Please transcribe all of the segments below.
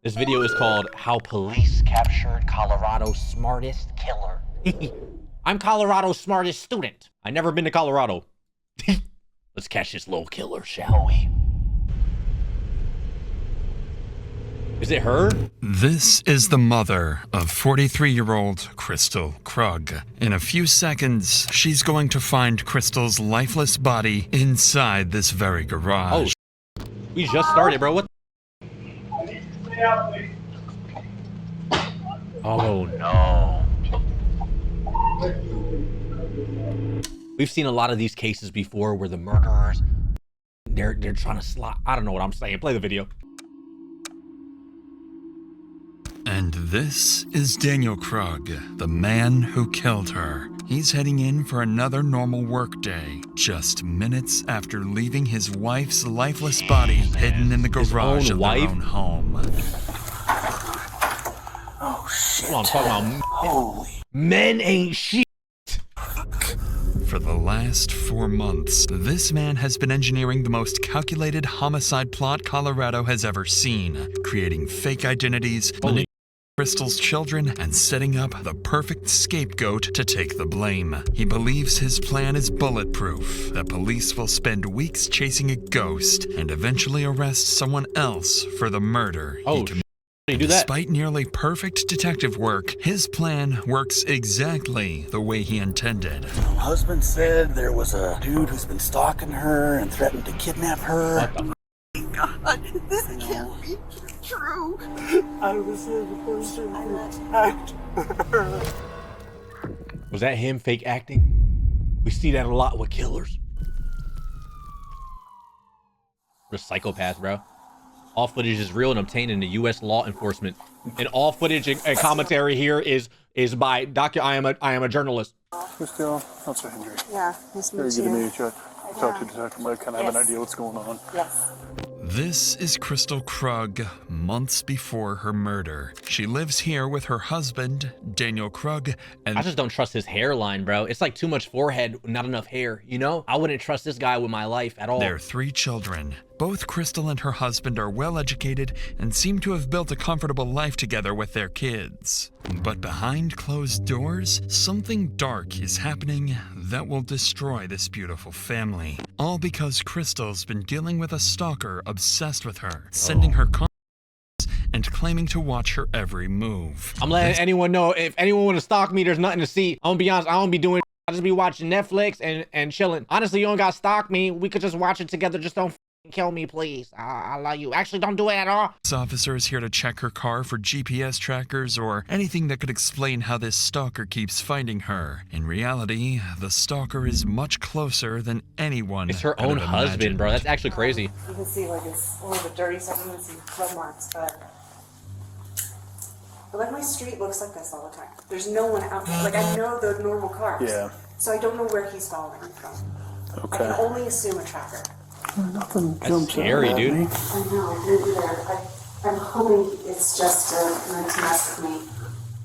This video is called How Police Captured Colorado's Smartest Killer. I'm Colorado's smartest student. I never been to Colorado. Let's catch this little killer, shall we? Is it her? This is the mother of 43-year-old Crystal Krug. In a few seconds, she's going to find Crystal's lifeless body inside this very garage. Oh, we just started, bro. What? Oh no. We've seen a lot of these cases before where the murderers, they're trying to slide. I don't know what I'm saying. Play the video. And this is Daniel Krug, the man who killed her. He's heading in for another normal workday, just minutes after leaving his wife's lifeless body hidden in the garage of their own home. Oh shit. Come on, talking about Holy. Men ain't shit. For the last 4 months, this man has been engineering the most calculated homicide plot Colorado has ever seen, creating fake identities, manipulating Crystal's children, and setting up the perfect scapegoat to take the blame. He believes his plan is bulletproof, that police will spend weeks chasing a ghost and eventually arrest someone else for the murder he committed. Despite nearly perfect detective work, his plan works exactly the way he intended. My husband said there was a dude who's been stalking her and threatened to kidnap her. God, this can't be true. I was the person who attacked her. Was that him fake acting? We see that a lot with killers. What a psychopath, bro. All footage is real and obtained in the U.S. law enforcement. And all footage and commentary here is by I am a journalist. Crystal, Officer Henry. Yeah, nice to Very meet good to you. meet you. I talked to Detective Mike, kind of have an idea what's going on. Yes. This is Crystal Krug, months before her murder. She lives here with her husband, Daniel Krug, and I just don't trust his hairline, bro. It's like too much forehead, not enough hair, you know? I wouldn't trust this guy with my life at all. their 3 children. Both Crystal and her husband are well educated and seem to have built a comfortable life together with their kids. But behind closed doors, something dark is happening that will destroy this beautiful family. All because Crystal's been dealing with a stalker obsessed with her, sending her and claiming to watch her every move. I'm letting anyone know, if anyone want to stalk me, there's nothing to see. I'm gonna be honest, I don't be doing I just be watching Netflix and chilling. Honestly, you don't gotta stalk me. We could just watch it together. Just don't kill me, please. I love you. Actually, don't do it at all. This officer is here to check her car for GPS trackers or anything that could explain how this stalker keeps finding her. In reality, the stalker is much closer than anyone. It's her could own have husband, imagined. bro. That's actually crazy. You can see like it's a little bit dirty, so you can see blood marks, but like my street looks like this all the time. There's no one out there. Like I know the normal cars. Yeah. So I don't know where he's following from. Okay. I can only assume a tracker. Nothing That's jumps scary, out at dude. me. I know, I didn't either. I'm hoping it's just meant to mess with me.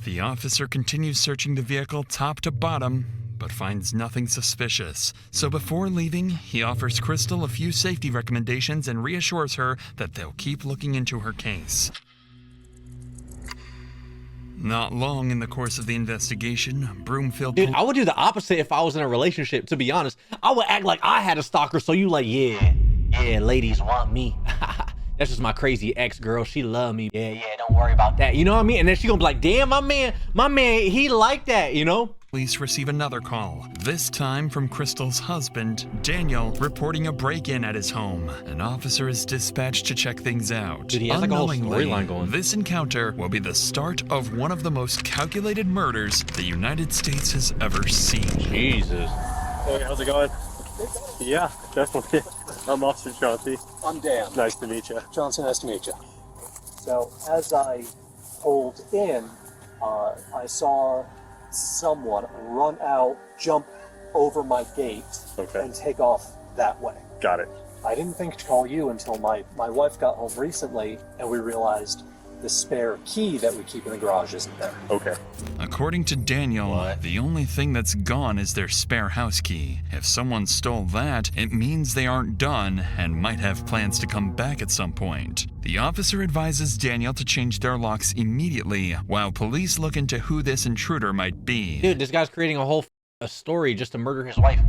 The officer continues searching the vehicle top to bottom, but finds nothing suspicious. So before leaving, he offers Crystal a few safety recommendations and reassures her that they'll keep looking into her case. Not long in the course of the investigation, Broomfield Dude, I would do the opposite if I was in a relationship, to be honest. I would act like I had a stalker, so you like, yeah, ladies want me. That's just my crazy ex-girl. She love me. Yeah, don't worry about that. You know what I mean? And then she gonna be like, damn, my man, he like that, you know? Police receive another call, this time from Crystal's husband, Daniel, reporting a break-in at his home. An officer is dispatched to check things out. Dude, he has like a whole Unknowingly, storyline going. this encounter will be the start of one of the most calculated murders the United States has ever seen. Jesus. Hey, how's it going? Yeah, definitely. I'm Officer Chauncey. I'm Dan. Nice to meet you. Johnson, nice to meet you. So, as I pulled in, I saw someone run out, jump over my gate, Okay. and take off that way. Got it. I didn't think to call you until my wife got home recently, and we realized the spare key that we keep in the garage isn't there. Okay. According to Daniel, the only thing that's gone is their spare house key. If someone stole that, it means they aren't done and might have plans to come back at some point. The officer advises Daniel to change their locks immediately while police look into who this intruder might be. Dude, this guy's creating a story just to murder his wife.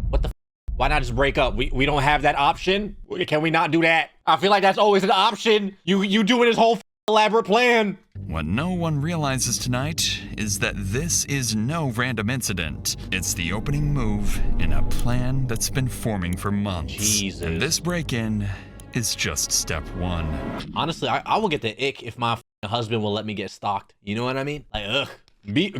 What the Why not just break up? We don't have that option? Can we not do that? I feel like that's always an option. You doing his whole elaborate plan. What no one realizes tonight is that this is no random incident. It's the opening move in a plan that's been forming for months. Jesus. And this break-in is just step one. Honestly, I will get the ick if my husband will let me get stalked. You know what I mean? Like,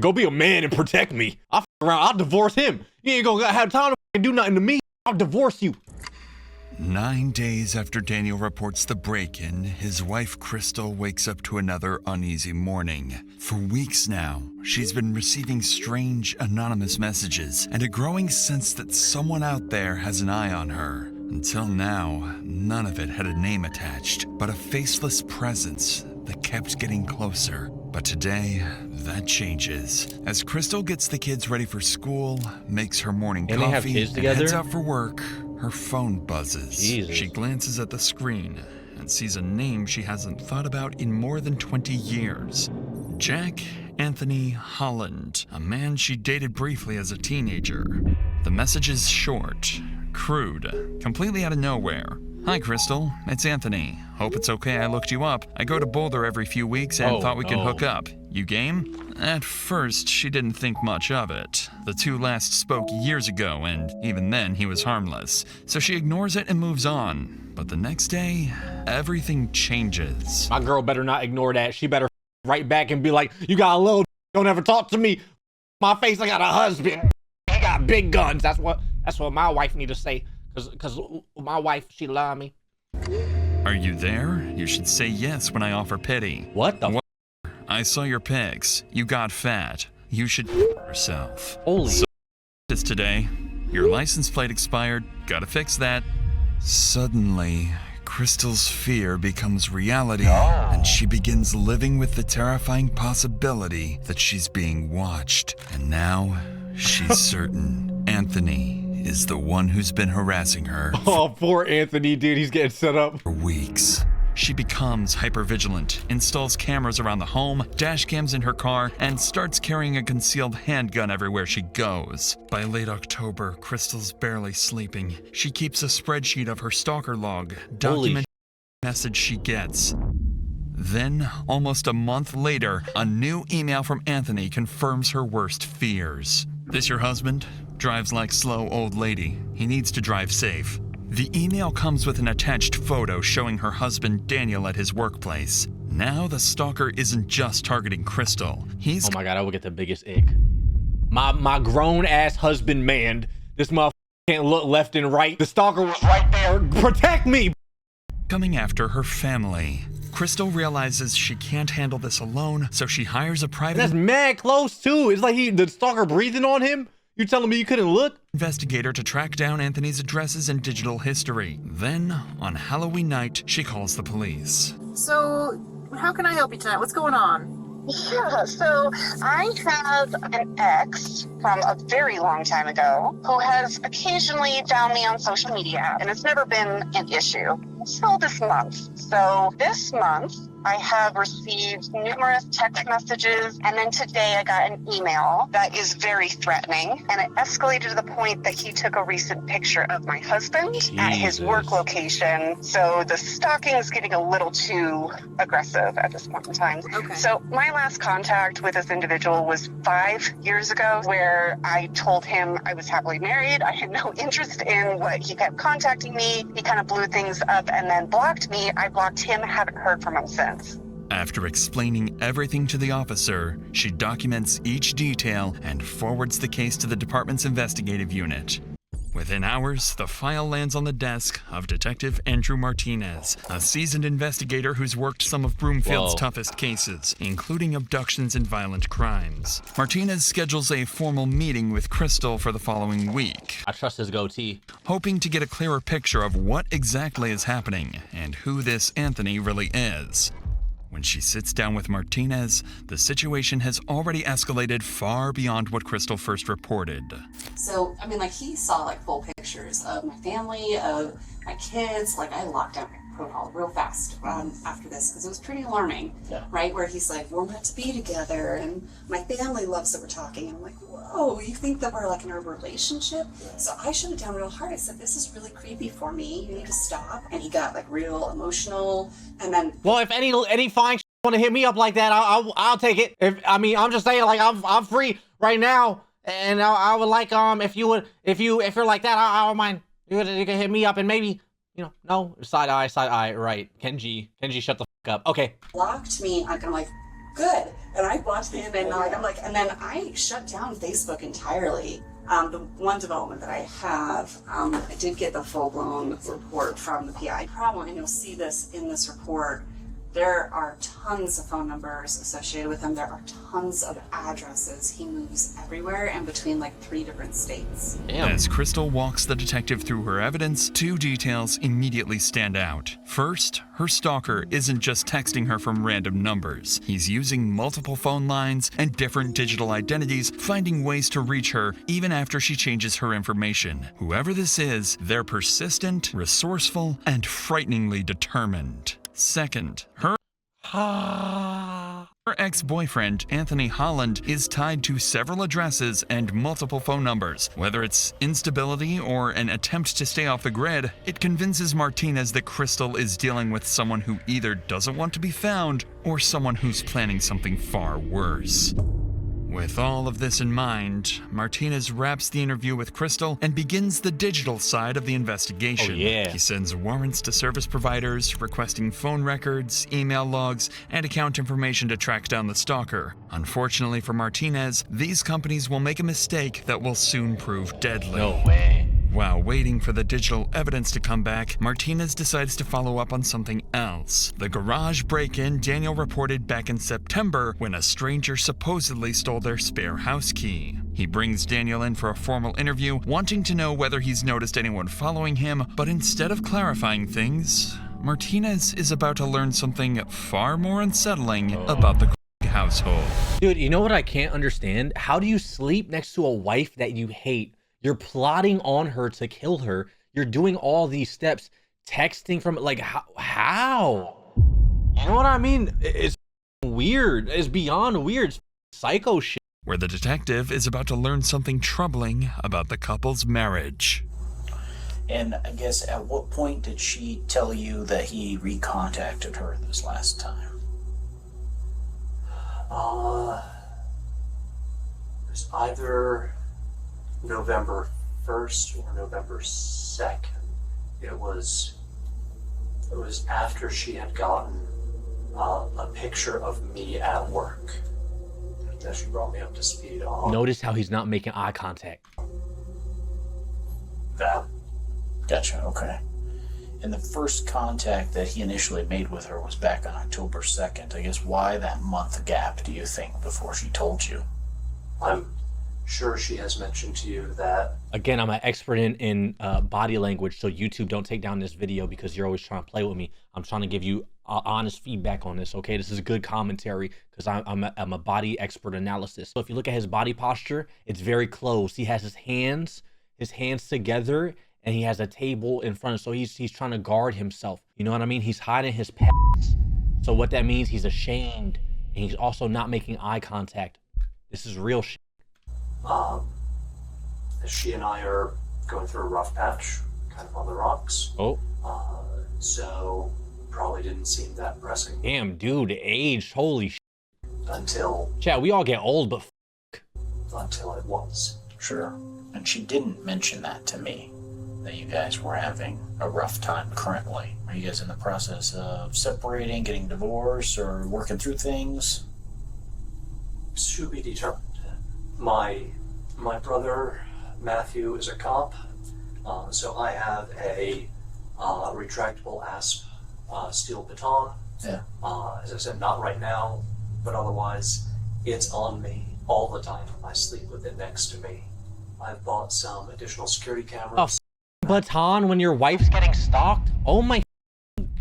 go be a man and protect me. I'll around. I'll divorce him. You ain't gonna have time to do nothing to me. I'll divorce you. 9 days after Daniel reports the break-in, his wife Crystal wakes up to another uneasy morning. For weeks now, she's been receiving strange anonymous messages and a growing sense that someone out there has an eye on her. Until now, none of it had a name attached, but a faceless presence that kept getting closer. But today, that changes. As Crystal gets the kids ready for school, makes her morning And they have coffee, kids and together? heads out for work, her phone buzzes. Jesus. She glances at the screen and sees a name she hasn't thought about in more than 20 years. Jack Anthony Holland, a man she dated briefly as a teenager. The message is short, crude, completely out of nowhere. Hi, Crystal. It's Anthony. Hope it's okay I looked you up. I go to Boulder every few weeks and thought we could hook up. You game? At first, she didn't think much of it. The two last spoke years ago, and even then, he was harmless. So she ignores it and moves on. But the next day, everything changes. My girl better not ignore that. She better write back and be like, you got a little, don't ever talk to me. My face, I got a husband. He got big guns. That's what my wife need to say. Cause my wife, she love me. Are you there? You should say yes when I offer pity. What the I saw your pics. You got fat. You should yourself. Holy. So this today. Your license plate expired. Gotta fix that. Suddenly, Crystal's fear becomes reality, and she begins living with the terrifying possibility that she's being watched. And now, she's certain Anthony is the one who's been harassing her Oh, poor Anthony, dude. He's getting set up. for weeks. She becomes hypervigilant, installs cameras around the home, dash cams in her car, and starts carrying a concealed handgun everywhere she goes. By late October, Crystal's barely sleeping. She keeps a spreadsheet of her stalker log, documenting the message she gets. Then, almost a month later, a new email from Anthony confirms her worst fears. This your husband? Drives like slow old lady. He needs to drive safe. The email comes with an attached photo showing her husband Daniel at his workplace. Now the stalker isn't just targeting Crystal. He's Oh my God, I will get the biggest ick. My grown ass husband man. This motherfucker can't look left and right. The stalker was right there. Protect me. coming after her family. Crystal realizes she can't handle this alone, so she hires a private That's mad close too. It's like the stalker breathing on him. You telling me you couldn't look? investigator to track down Anthony's addresses and digital history. Then, on Halloween night, she calls the police. So, how can I help you tonight? What's going on? Yeah, so I have an ex from a very long time ago who has occasionally found me on social media, and it's never been an issue until this month. So this month, I have received numerous text messages, and then today I got an email that is very threatening, and it escalated to the point that he took a recent picture of my husband at his work location. So the stalking is getting a little too aggressive at this point in time. Okay. So my last contact with this individual was 5 years ago, where I told him I was happily married. I had no interest in what he kept contacting me. He kind of blew things up and then blocked me. I blocked him, haven't heard from him since. After explaining everything to the officer, she documents each detail and forwards the case to the department's investigative unit. Within hours, the file lands on the desk of Detective Andrew Martinez, a seasoned investigator who's worked some of Broomfield's toughest cases, including abductions and violent crimes. Martinez schedules a formal meeting with Crystal for the following week, I trust his goatee. hoping to get a clearer picture of what exactly is happening and who this Anthony really is. When she sits down with Martinez, the situation has already escalated far beyond what Crystal first reported. So, I mean, like, he saw, like, full pictures of my family, of my kids. Like, I locked down my protocol real fast after this, because it was pretty alarming, right? Where he's like, we're meant to be together, and my family loves that we're talking. And I'm like, whoa, you think that we're, like, in a relationship? So I shut it down real hard. I said, this is really creepy for me. You need to stop. And he got, like, real emotional. And then... Well, if any fine want to hit me up like that, I'll take it. I'm just saying, like, I'm free right now. And I would like, if you're like that, I don't mind. You can hit me up and maybe, no, side eye, right. Kenji, shut the fuck up. Okay. Blocked me, I'm like, good. And I blocked him, and and then I shut down Facebook entirely. The one development that I have, I did get the full-blown report from the PI. Problem, and you'll see this in this report, there are tons of phone numbers associated with him. There are tons of addresses. He moves everywhere and between like 3 different states. Damn. As Crystal walks the detective through her evidence, 2 details immediately stand out. First, her stalker isn't just texting her from random numbers. He's using multiple phone lines and different digital identities, finding ways to reach her even after she changes her information. Whoever this is, they're persistent, resourceful, and frighteningly determined. Second, her ex-boyfriend, Anthony Holland, is tied to several addresses and multiple phone numbers. Whether it's instability or an attempt to stay off the grid, it convinces Martinez that Crystal is dealing with someone who either doesn't want to be found or someone who's planning something far worse. With all of this in mind, Martinez wraps the interview with Crystal and begins the digital side of the investigation. Oh, yeah. He sends warrants to service providers, requesting phone records, email logs, and account information to track down the stalker. Unfortunately for Martinez, these companies will make a mistake that will soon prove deadly. No way. While waiting for the digital evidence to come back, Martinez decides to follow up on something else. The garage break-in Daniel reported back in September when a stranger supposedly stole their spare house key. He brings Daniel in for a formal interview, wanting to know whether he's noticed anyone following him, but instead of clarifying things, Martinez is about to learn something far more unsettling about the household. Dude, you know what I can't understand? How do you sleep next to a wife that you hate? You're plotting on her to kill her. You're doing all these steps, texting from, like, how? You know what I mean? It's weird. It's beyond weird. It's psycho shit. Where the detective is about to learn something troubling about the couple's marriage. And I guess at what point did she tell you that he recontacted her this last time? It was either November 1st or November 2nd. It was after she had gotten a picture of me at work that she brought me up to speed on. Notice how he's not making eye contact. That. Gotcha, okay. And the first contact that he initially made with her was back on October 2nd. I guess why that month gap, do you think, before she told you? I'm sure she has mentioned to you that... Again, I'm an expert in body language, so YouTube, don't take down this video because you're always trying to play with me. I'm trying to give you honest feedback on this, okay? This is good commentary because I'm a body expert analysis. So if you look at his body posture, it's very close. He has his hands together, and he has a table in front of him, so he's trying to guard himself. You know what I mean? He's hiding his pants. So what that means, he's ashamed, and he's also not making eye contact. This is real shit. She and I are going through a rough patch, kind of on the rocks. Oh. So probably didn't seem that pressing. Damn, dude, age, holy shit. Until... Chat, we all get old, but until it was. Sure. And she didn't mention that to me, that you guys were having a rough time currently. Are you guys in the process of separating, getting divorced, or working through things? To be determined. My brother Matthew is a cop, so I have a retractable asp steel baton. Yeah. As I said, not right now, but otherwise it's on me all the time. I sleep with it next to me. I've bought some additional security cameras. baton when your wife's getting stalked? Oh my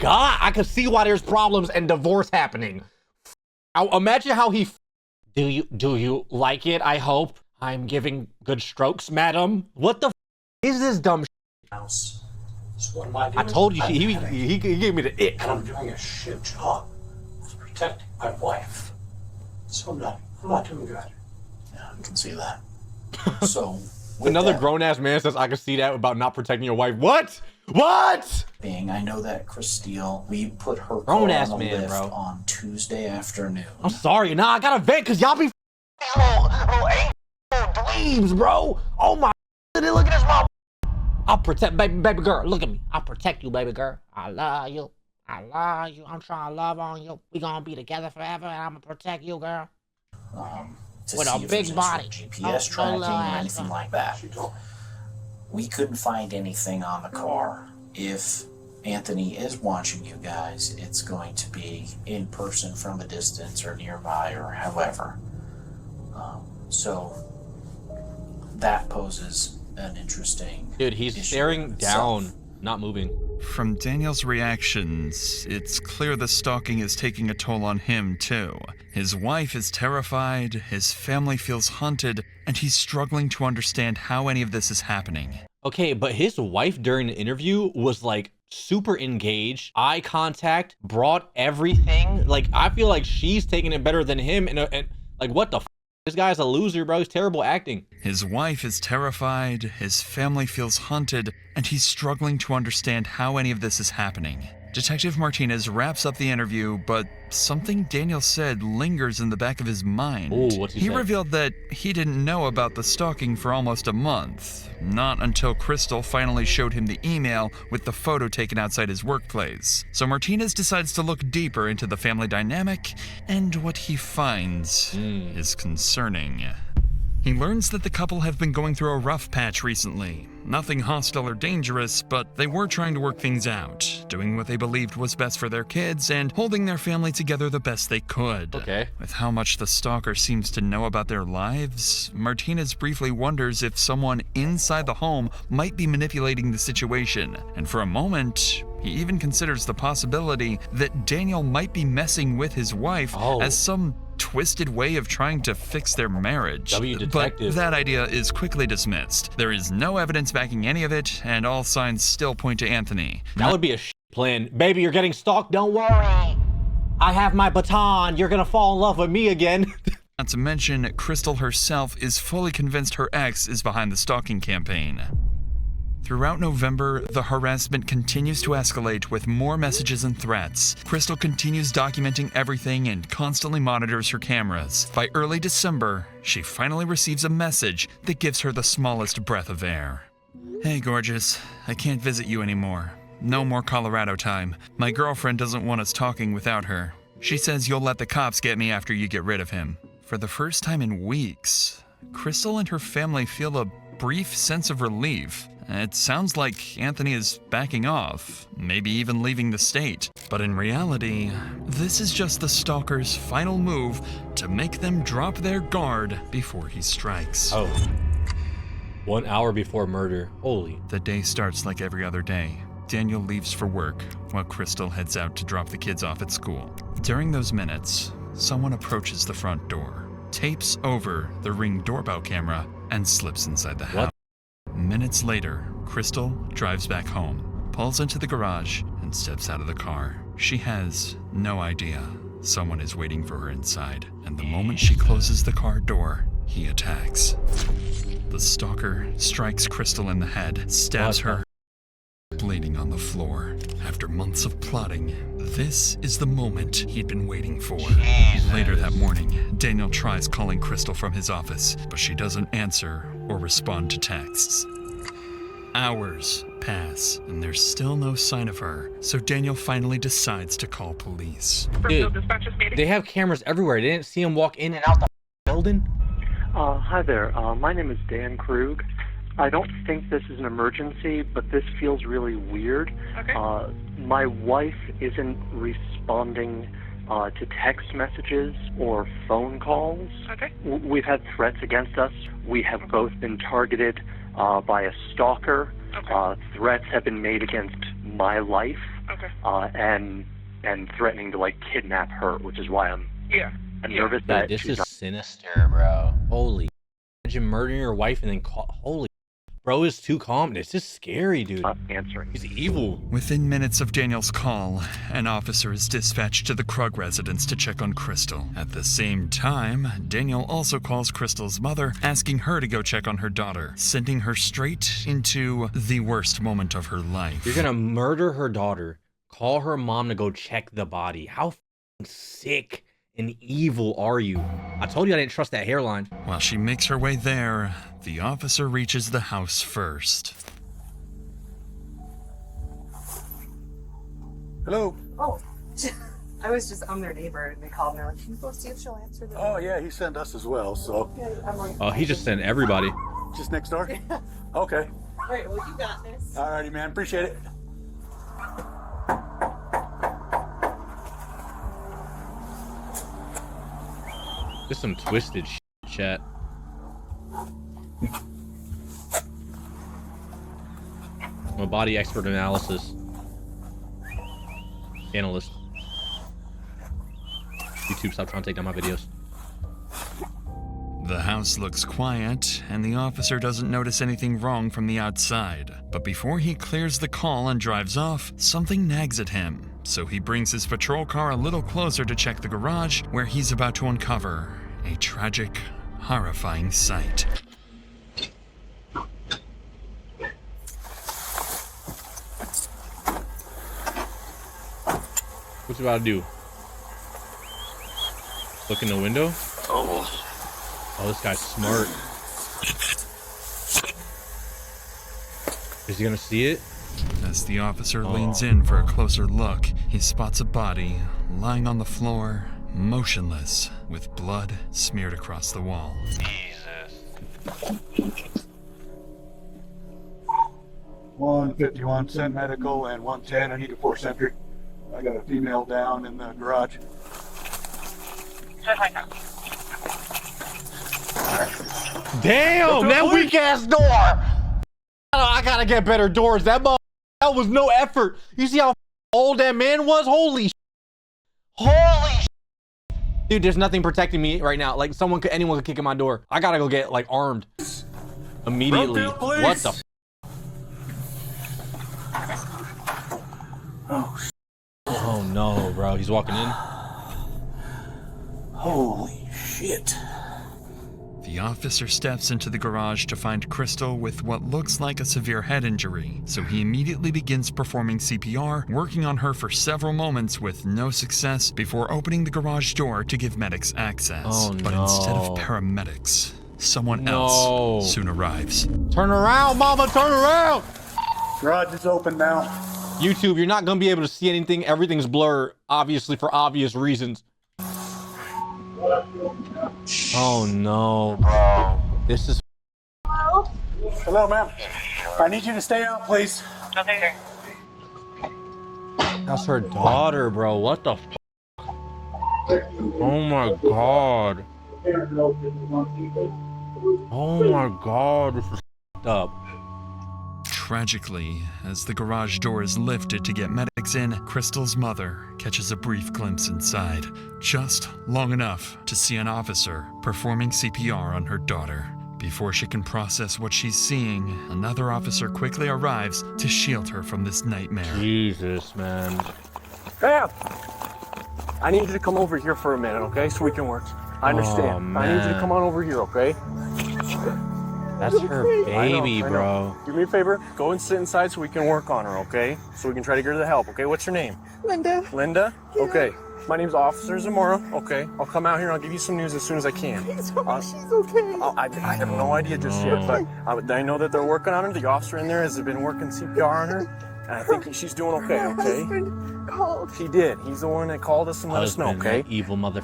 God, I could see why there's problems and divorce happening. Imagine how he. Do you like it? I hope I'm giving good strokes, madam. What the is this dumb? House. So what am I doing? I told you he gave me the ick. And I'm doing a shit job of protecting my wife. So I'm not doing good. Yeah, I can see that. So another grown-ass man says I can see that about not protecting your wife. What? I know that Chris Steele, we put her car Grown-ass on the man, lift bro. on Tuesday afternoon. I'm sorry. Nah, I gotta vent because y'all be little dweebs, bro. Oh my, look at this mom. I'll protect baby girl. Look at me. I'll protect you, baby girl. I love you. I'm trying to love on you. We gonna be together forever, and I'm gonna protect you, girl. To With see a if big there's any body. sort of GPS tracking or anything like that. We couldn't find anything on the car. If Anthony is watching you guys, it's going to be in person from a distance or nearby or however. So that poses an interesting Dude, he's issue staring in itself. down, not moving. From Daniel's reactions, it's clear the stalking is taking a toll on him too. His wife is terrified, his family feels haunted, and he's struggling to understand how any of this is happening. Okay, but his wife during the interview was like super engaged, eye contact, brought everything. Like, I feel like she's taking it better than him. And like, what the f? This guy's a loser, bro. He's terrible acting. His wife is terrified, his family feels haunted, and he's struggling to understand how any of this is happening. Detective Martinez wraps up the interview, but something Daniel said lingers in the back of his mind. Ooh, what's he say? revealed that he didn't know about the stalking for almost a month, not until Crystal finally showed him the email with the photo taken outside his workplace. So Martinez decides to look deeper into the family dynamic, and what he finds is concerning. He learns that the couple have been going through a rough patch recently. Nothing hostile or dangerous, but they were trying to work things out, doing what they believed was best for their kids and holding their family together the best they could. Okay. With how much the stalker seems to know about their lives, Martinez briefly wonders if someone inside the home might be manipulating the situation. And for a moment, he even considers the possibility that Daniel might be messing with his wife as some twisted way of trying to fix their marriage. But that idea is quickly dismissed. There is no evidence backing any of it, and all signs still point to Anthony. That would be a plan. Baby, you're getting stalked. Don't worry. I have my baton. You're gonna fall in love with me again. Not to mention, Crystal herself is fully convinced her ex is behind the stalking campaign. Throughout November, the harassment continues to escalate with more messages and threats. Crystal continues documenting everything and constantly monitors her cameras. By early December, she finally receives a message that gives her the smallest breath of air. Hey, gorgeous. I can't visit you anymore. No more Colorado time. My girlfriend doesn't want us talking without her. She says you'll let the cops get me after you get rid of him. For the first time in weeks, Crystal and her family feel a brief sense of relief. It sounds like Anthony is backing off, maybe even leaving the state. But in reality, this is just the stalker's final move to make them drop their guard before he strikes. 1 hour before murder. Holy. The day starts like every other day. Daniel leaves for work, while Crystal heads out to drop the kids off at school. During those minutes, someone approaches the front door, tapes over the Ring doorbell camera, and slips inside the house. Minutes later, Crystal drives back home, pulls into the garage, and steps out of the car. She has no idea someone is waiting for her inside, and the moment she closes the car door, he attacks. The stalker strikes Crystal in the head, stabs her, bleeding on the floor. After months of plotting, this is the moment he'd been waiting for. Later that morning, Daniel tries calling Crystal from his office, but she doesn't answer or respond to texts. Hours pass, and there's still no sign of her, so Daniel finally decides to call police. Dude, they have cameras everywhere. They didn't see him walk in and out the building? Hi there. My name is Dan Krug. I don't think this is an emergency, but this feels really weird. Okay. My wife isn't responding to text messages or phone calls. Okay. We've had threats against us. We have both been targeted by a stalker. Okay. Threats have been made against my life. Okay. And threatening to like kidnap her, which is why I'm nervous Dude, that this she's is not. sinister, bro. Holy. Imagine murdering your wife and then call. Holy. Bro is too calm. This is scary, dude. Answering. He's evil. Within minutes of Daniel's call, an officer is dispatched to the Krug residence to check on Crystal. At the same time, Daniel also calls Crystal's mother, asking her to go check on her daughter, sending her straight into the worst moment of her life. You're gonna murder her daughter, call her mom to go check the body. How f***ing sick and evil are you? I told you I didn't trust that hairline. While she makes her way there, the officer reaches the house first. Hello. Oh, I was just, I'm their neighbor, and they called me. Like, can you go see if she'll answer the Oh yeah, he sent us as well. So Okay, I'm like, Oh, he just sent everybody. just next door. Okay. all right, well, you got this. Alrighty, man. Appreciate it. Just some twisted shit, chat. I'm a body expert analysis. Analyst. YouTube, stop trying to take down my videos. The house looks quiet, and the officer doesn't notice anything wrong from the outside. But before he clears the call and drives off, something nags at him. So he brings his patrol car a little closer to check the garage, where he's about to uncover a tragic, horrifying sight. What's he about to do? Look in the window? Oh, this guy's smart. Is he gonna see it? As the officer leans in for a closer look, he spots a body lying on the floor, motionless, with blood smeared across the wall. Jesus. 151 sent medical and 110. I need a 4-center. I got a female down in the garage. Damn, that weak ass door. I gotta get better doors. That was no effort. You see how old that man was? Holy dude, there's nothing protecting me right now. Like anyone could kick in my door. I gotta go get like armed immediately. Brookfield, What the? Oh no, bro. He's walking in. Holy shit. The officer steps into the garage to find Crystal with what looks like a severe head injury, so he immediately begins performing CPR, working on her for several moments with no success before opening the garage door to give medics access. Oh, but no. instead of paramedics, someone No. else soon arrives. Turn around, mama, turn around. Garage is open now. YouTube, you're not gonna be able to see anything. Everything's blurred, obviously, for obvious reasons. Oh no, bro. This is. Hello, ma'am. I need you to stay out, please. Okay. That's her daughter, bro. What the? Oh my god. Oh my god. This is up. Tragically, as the garage door is lifted to get medics in, Crystal's mother catches a brief glimpse inside, just long enough to see an officer performing CPR on her daughter. Before she can process what she's seeing, another officer quickly arrives to shield her from this nightmare. Jesus, man. Hey, I need you to come over here for a minute, okay? So we can work. I understand. I need you to come on over here, okay? That's her baby, I know. bro. Do me a favor. Go and sit inside so we can work on her, okay? So we can try to get her the help, okay? What's your name? Linda. Linda? Yeah. Okay. My name's Officer Zamora, okay? I'll come out here and I'll give you some news as soon as I can. Please tell me she's okay. I have no idea just yet, but I know that they're working on her. The officer in there has been working CPR on her, and I think she's doing okay, My okay? husband called. He did. He's the one that called us and let us know, Husband, okay? that evil mother.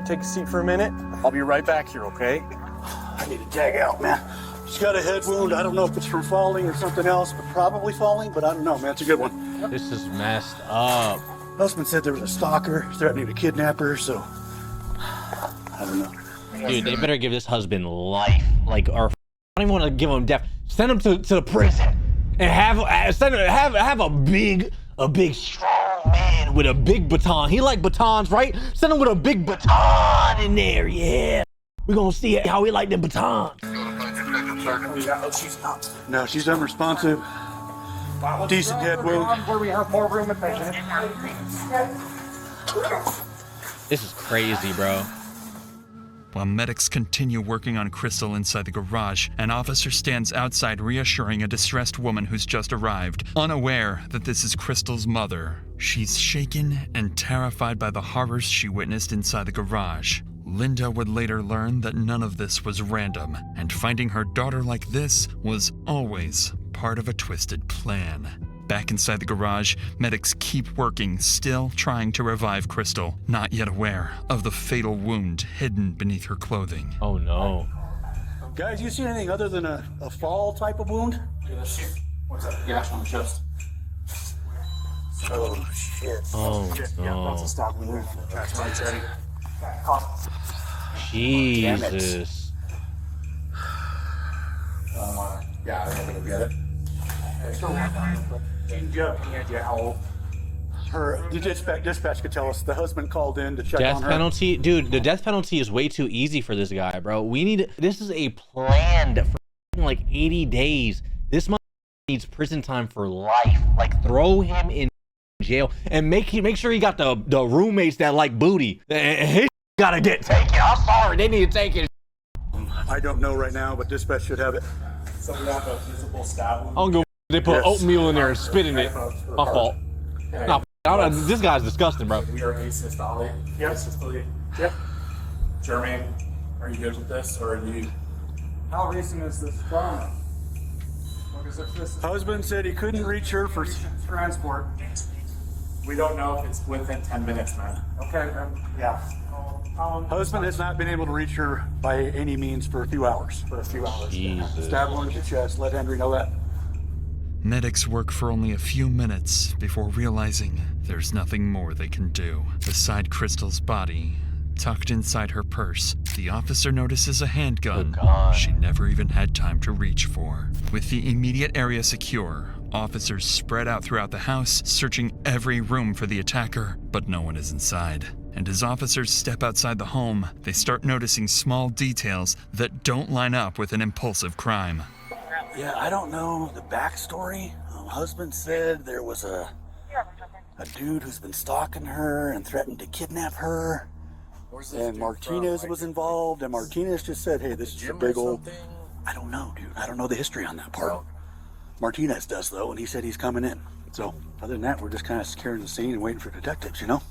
Take a seat for a minute. I'll be right back here, okay? I need to tag out, man. She's got a head wound. I don't know if it's from falling or something else, but probably falling, but I don't know, man. It's a good one. This is messed up. Husband said there was a stalker threatening to kidnap her, so I don't know. Dude, they better give this husband life. Like, or I don't even want to give him death. Send him to the prison and have a big strong grown man with a big baton. He like batons, right? Send him with a big baton in there, yeah. We're gonna see how he like them batons. No, she's unresponsive. Decent head wound. Where we have more room at patient. This is crazy, bro. While medics continue working on Crystal inside the garage, an officer stands outside reassuring a distressed woman who's just arrived, unaware that this is Crystal's mother. She's shaken and terrified by the horrors she witnessed inside the garage. Linda would later learn that none of this was random, and finding her daughter like this was always part of a twisted plan. Back inside the garage, medics keep working, still trying to revive Crystal, not yet aware of the fatal wound hidden beneath her clothing. Oh no. Guys, you seen anything other than a fall type of wound? What's that? Gash on the chest. Oh, shit. Oh Yeah, that's a no. stab wound. That's ready. Jesus. Yeah, I'm gonna go get it. Do you have any idea how old? The dispatch could tell us the husband called in to check Death on her. penalty? Dude, the death penalty is way too easy for this guy, bro. This is a planned for like 80 days. This man needs prison time for life. Like, throw him in jail and make sure he got the roommates that like booty. His gotta get taken. I'm sorry, they need to take it. I don't know right now, but dispatch should have it. So we have a visible stab wound. I don't go. They put Yes. oatmeal in there and spit in it. My fault. Nah, I don't know. This guy's disgusting, bro. We are asystole. Yes, systole. Yep. Jermaine, are you good with this, or are you? How recent is this trauma? Because if this is Husband said he couldn't reach her for. transport, we don't know if it's within 10 minutes, man. Okay, yeah. Husband has not been able to reach her by any means for a few hours. For a few hours. Jesus. Stab wound to the chest. Let Henry know that. Medics work for only a few minutes before realizing there's nothing more they can do. Beside Crystal's body, tucked inside her purse, the officer notices a handgun she never even had time to reach for. With the immediate area secure, officers spread out throughout the house, searching every room for the attacker, but no one is inside. And as officers step outside the home, they start noticing small details that don't line up with an impulsive crime. Yeah, I don't know the backstory. Husband said there was a dude who's been stalking her and threatened to kidnap her. And Martinez was involved, and Martinez just said, hey, this is a big old... I don't know, dude. I don't know the history on that part. Martinez does, though, and he said he's coming in. So, other than that, we're just kind of securing the scene and waiting for detectives, you know?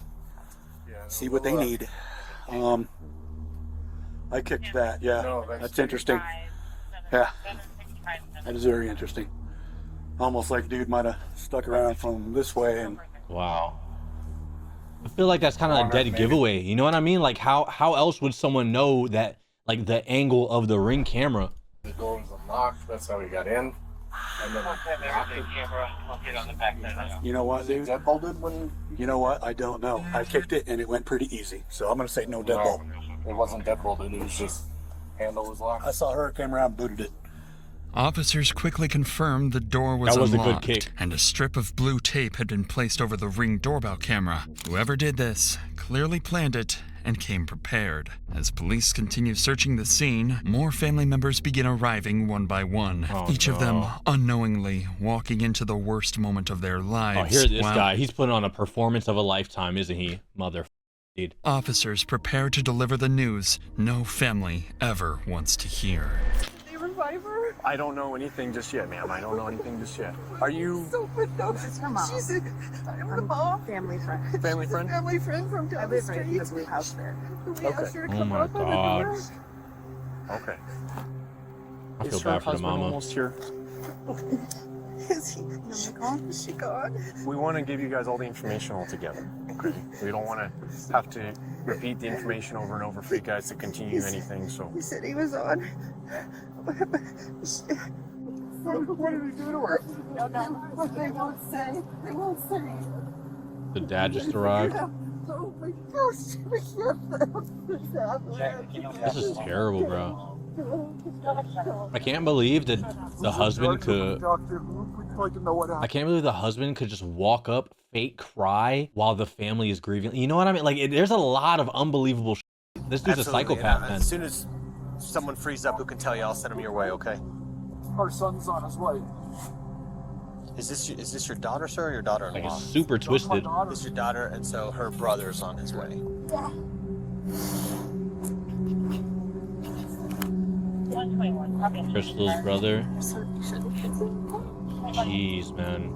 See what they need. I kicked that, yeah. That's interesting. Yeah. That is very interesting. Almost like dude might have stuck around from this way and... Wow. I feel like that's kind of a dead giveaway. You know what I mean? Like, how else would someone know that, like, the angle of the Ring camera? The door was unlocked. That's how we got in. And then You know what, dude? deadbolted when You know what? I don't know. I kicked it and it went pretty easy. So I'm going to say no deadbolt. it wasn't deadbolted. It was just handle was locked. I saw her, came around, booted it. Officers quickly confirmed the door was That was a good unlocked, kick. and a strip of blue tape had been placed over the Ring doorbell camera. Whoever did this clearly planned it and came prepared. As police continue searching the scene, more family members begin arriving one by one, each of them unknowingly walking into the worst moment of their Oh, lives. here's this while guy. He's putting on a performance of a lifetime, isn't he? Dude. officers prepare to deliver the news no family ever wants to hear. They revive her? I don't know anything just yet, ma'am. I don't know anything just yet. Are you No, this is her mom. She's a mom. Family friend. family friend? Family friend from I down the live right in street. the blue house there. We asked her to Oh come my up on the God. door. Okay. I feel Is her bad for the husband mama. almost here? Is he gone? Is she gone? We want to give you guys all the information all together. Okay. We don't want to have to repeat the information over and over for you guys to continue anything. So He said he was on. What did we do to her? No. They won't say. They won't say. The dad just arrived. Oh my gosh. This is terrible, bro. I can't believe that the husband could like to know what happened. I can't believe the husband could just walk up, fake cry while the family is grieving. You know what I mean? Like, there's a lot of unbelievable shit. This dude's Absolutely. a psychopath, And, man. as soon as someone frees up who can tell you, I'll send him your way, okay? Our son's on his way. Is this your daughter, sir, or your daughter-in-law? Like, it's super twisted. This is your daughter, and so her brother's on his way. Yeah. Crystal's brother. Jeez, man.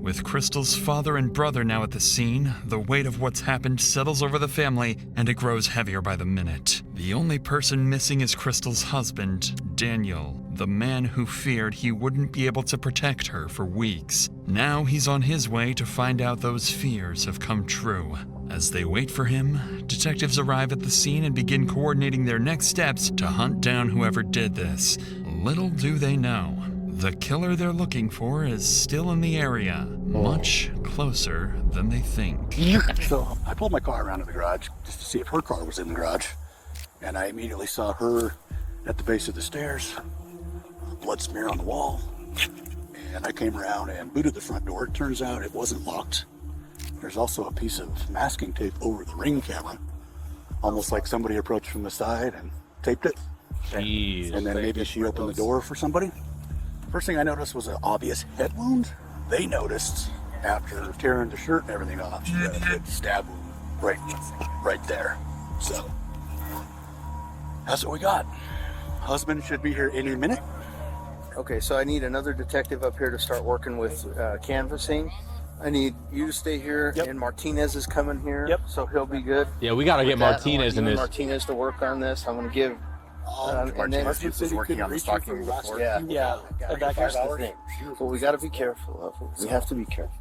With Crystal's father and brother now at the scene, the weight of what's happened settles over the family, and it grows heavier by the minute. The only person missing is Crystal's husband, Daniel, the man who feared he wouldn't be able to protect her for weeks. Now he's on his way to find out those fears have come true. As they wait for him, detectives arrive at the scene and begin coordinating their next steps to hunt down whoever did this. Little do they know, the killer they're looking for is still in the area, much closer than they think. So I pulled my car around to the garage just to see if her car was in the garage. And I immediately saw her at the base of the stairs, blood smear on the wall. And I came around and booted the front door. It turns out it wasn't locked. There's also a piece of masking tape over the ring camera, almost like somebody approached from the side and taped it. Jeez. And then maybe she opened the door for somebody. First thing I noticed was an obvious head wound. They noticed after tearing the shirt and everything off, she had a good stab wound right there. So that's what we got. Husband should be here any minute. Okay, so I need another detective up here to start working with canvassing. I need you to stay here, and Martinez is coming here, so he'll be good. Yeah, we gotta get Martinez in this. Martinez to work on this. I'm gonna give. And then Martinez was working on the stalking before. Yeah. And here's the thing. But we got to be careful of it. We have to be careful.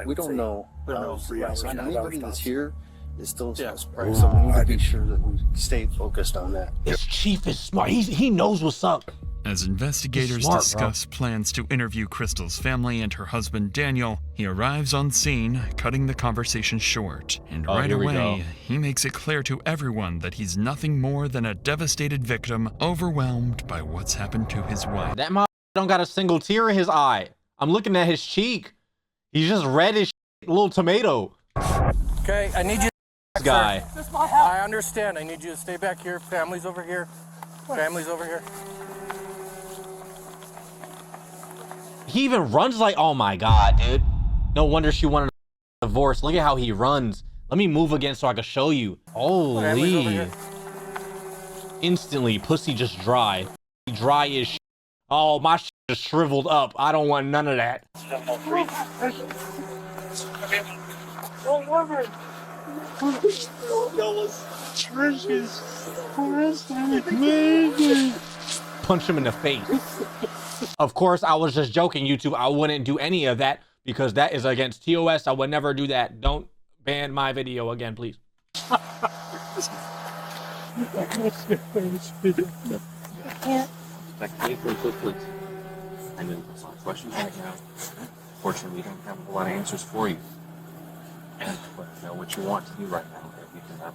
We don't know. Anybody that's here is still a suspect. So we need to be sure that we stay focused on that. This chief is smart. He knows what's up. As investigators Smart, discuss plans to interview Crystal's family and her husband Daniel, he arrives on scene, cutting the conversation short. And right away, he makes it clear to everyone that he's nothing more than a devastated victim, overwhelmed by what's happened to his wife. That mother don't got a single tear in his eye. I'm looking at his cheek. He's just red as little tomato. Okay, I need you. This guy. I understand. I need you to stay back here. Family's over here. Family's over here. He even runs like, oh my God, dude. No wonder she wanted a divorce. Look at how he runs. Let me move again so I can show you. Holy. Instantly, pussy just dry. Dry as shit. Oh, my shit just shriveled up. I don't want none of that. Punch him in the face. Of course, I was just joking, YouTube. I wouldn't do any of that because that is against TOS. I would never do that. Don't ban my video again, please. I know there's a lot of questions right now. Fortunately, we don't have a lot of answers for you. But I know what you want to do right now. We can have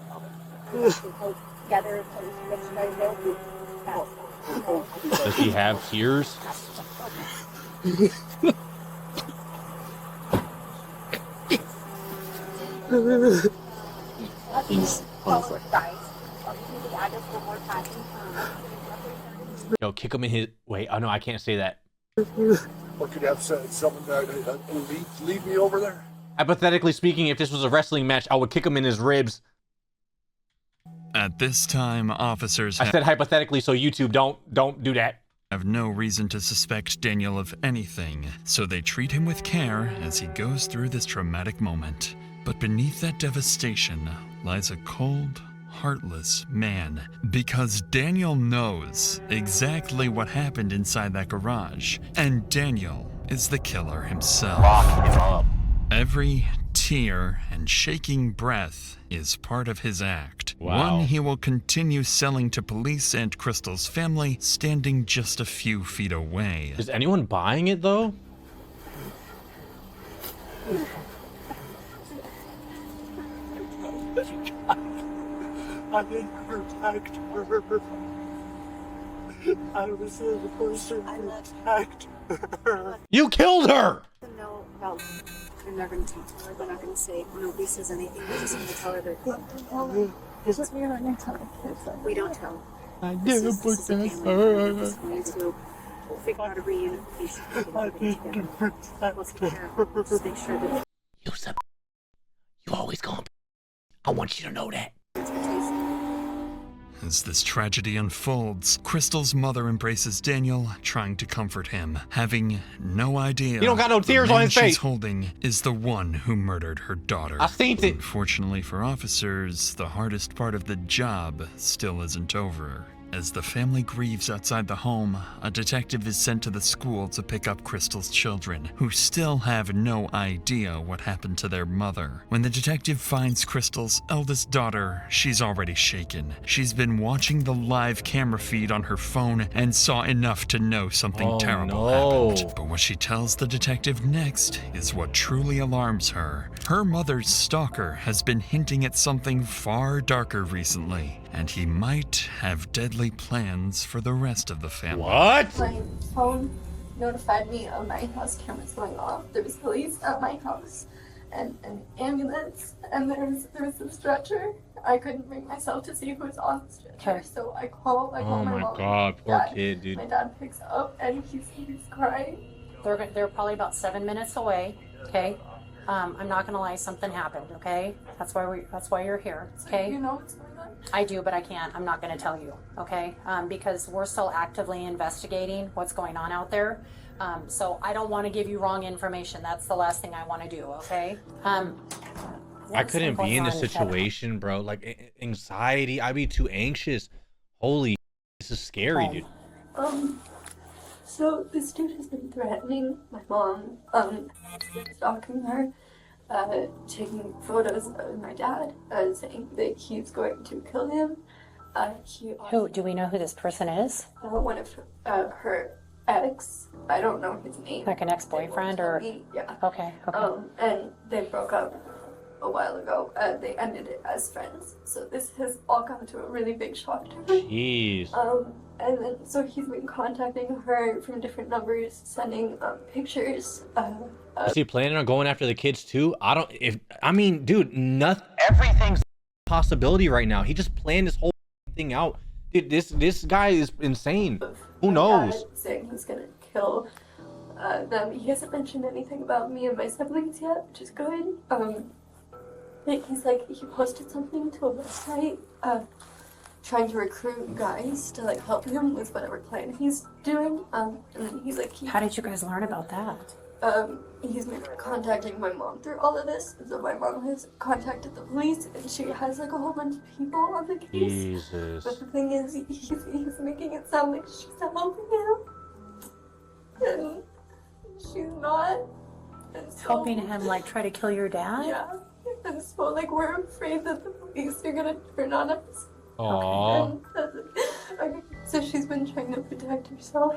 Does he have tears? Yo, kick him in his... Wait, oh no, I can't say that. What could have said? Someone leave me over there? Hypothetically speaking, if this was a wrestling match, I would kick him in his ribs. At this time, officers I said hypothetically, so YouTube, don't do that. Have no reason to suspect Daniel of anything, so they treat him with care as he goes through this traumatic moment. But beneath that devastation lies a cold, heartless man, because Daniel knows exactly what happened inside that garage, and Daniel is the killer himself. Lock him up. Every tear and shaking breath is part of his act. Wow. One he will continue selling to police and Crystal's family, standing just a few feet away. Is anyone buying it though? I didn't protect her. I was supposed to protect her. You killed her! No, well, they're not going to talk to her. They're not going to say, nobody says anything. They're just going to tell her that we don't tell. I This did is protect a family. We're her. just going to figure out a reunification. I did protect We'll take care of her. Just make sure that You always gonna be. I want you to know that. As this tragedy unfolds, Crystal's mother embraces Daniel, trying to comfort him, having no idea He don't got no tears the on man his face. she's holding is the one who murdered her daughter. I seen it. Unfortunately for officers, the hardest part of the job still isn't over. As the family grieves outside the home, a detective is sent to the school to pick up Crystal's children, who still have no idea what happened to their mother. When the detective finds Crystal's eldest daughter, she's already shaken. She's been watching the live camera feed on her phone and saw enough to know something terrible happened. But what she tells the detective next is what truly alarms her. Her mother's stalker has been hinting at something far darker recently, and he might have deadly plans for the rest of the family. What? My phone notified me of my house cameras going off. There was police at my house and an ambulance, and there was a stretcher. I couldn't bring myself to see who was on the stretcher, so I called my Oh my mom. God, poor Dad. kid, dude. My dad picks up and he's crying. They're probably about 7 minutes away. Okay, I'm not gonna lie, something happened. Okay, that's why you're here. Okay. You know what's going on? I do, but I can't. I'm not gonna tell you. Okay, because we're still actively investigating what's going on out there. So I don't want to give you wrong information. That's the last thing I want to do. Okay. I couldn't be in this situation, bro. Like anxiety, I'd be too anxious. Holy, this is scary, dude. So this dude has been threatening my mom, stalking her, taking photos of my dad, saying that he's going to kill him. Who do we know who this person is? One of her ex. I don't know his name. Like an ex-boyfriend or? Yeah. Okay. Okay. And they broke up a while ago. They ended it as friends. So this has all come to a really big shock to her. Jeez. And then so he's been contacting her from different numbers, sending pictures. Is he planning on going after the kids too? I mean, dude, everything's a possibility right now. He just planned this whole thing out. Dude, this guy is insane. Who knows? Saying he's gonna kill them. He hasn't mentioned anything about me and my siblings yet, which is good. He's like, he posted something to a website, trying to recruit guys to like help him with whatever plan he's doing. And then he's like, How did you guys learn about that? He's been contacting my mom through all of this. So my mom has contacted the police, and she has like a whole bunch of people on the case. Jesus. But the thing is, he's making it sound like she's helping him, and she's not. And so, Helping him like try to kill your dad? Yeah. And so like we're afraid that the police are gonna turn on us. Aww. And, so she's been trying to protect herself.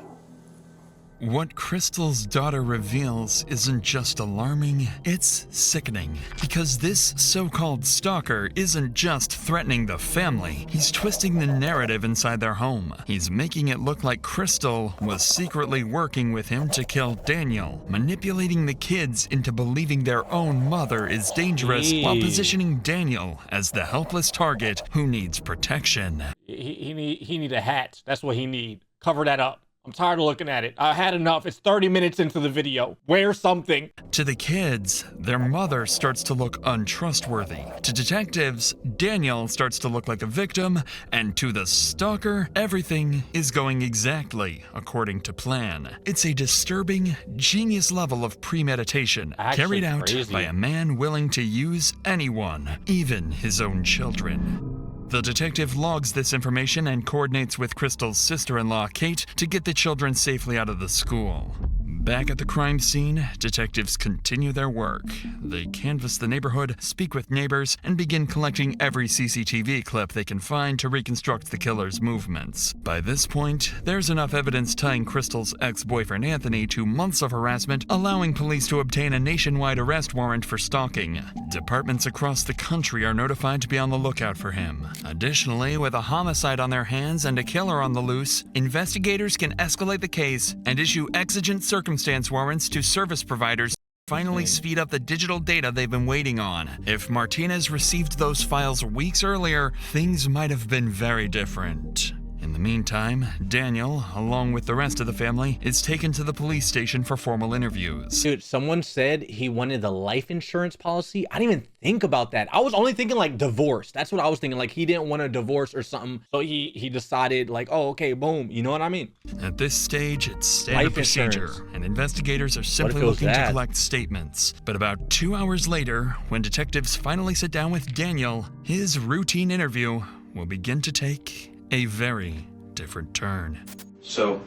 What Crystal's daughter reveals isn't just alarming, it's sickening. Because this so-called stalker isn't just threatening the family, he's twisting the narrative inside their home. He's making it look like Crystal was secretly working with him to kill Daniel, manipulating the kids into believing their own mother is dangerous while positioning Daniel as the helpless target who needs protection. He need a hat. That's what he need. Cover that up. I'm tired of looking at it. I had enough. It's 30 minutes into the video. Wear something. To the kids, their mother starts to look untrustworthy. To detectives, Daniel starts to look like a victim. And to the stalker, everything is going exactly according to plan. It's a disturbing, genius level of premeditation carried out by a man willing to use anyone, even his own children. The detective logs this information and coordinates with Crystal's sister-in-law, Kate, to get the children safely out of the school. Back at the crime scene, detectives continue their work. They canvass the neighborhood, speak with neighbors, and begin collecting every CCTV clip they can find to reconstruct the killer's movements. By this point, there's enough evidence tying Crystal's ex-boyfriend Anthony to months of harassment, allowing police to obtain a nationwide arrest warrant for stalking. Departments across the country are notified to be on the lookout for him. Additionally, with a homicide on their hands and a killer on the loose, investigators can escalate the case and issue exigent circumstance warrants to service providers, finally speed up the digital data they've been waiting on. If Martinez received those files weeks earlier, things might have been very different. In the meantime, Daniel, along with the rest of the family, is taken to the police station for formal interviews. Dude, someone said he wanted the life insurance policy. I didn't even think about that. I was only thinking like divorce. That's what I was thinking. Like he didn't want a divorce or something. So he decided like, oh, okay, boom. You know what I mean? At this stage, it's standard procedure, and investigators are simply looking to collect statements. But about 2 hours later, when detectives finally sit down with Daniel, his routine interview will begin to take a very different turn. So,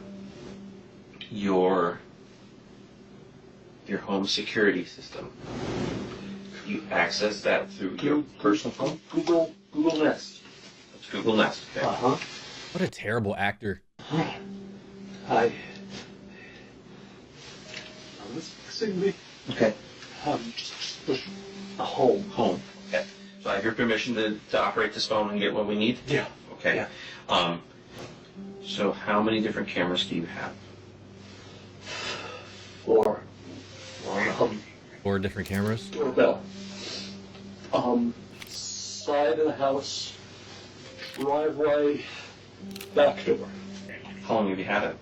your home security system, you access that through your personal phone? Google Nest. That's Google Nest, okay? Uh-huh. What a terrible actor. Hi. Listen to me. Okay. Just push home. Home. Okay. So I have your permission to operate this phone and get what we need? Yeah. Okay. Yeah. So how many different cameras do you have? 4. 4 different cameras? Doorbell. Side of the house, driveway, back door. How long have you had it?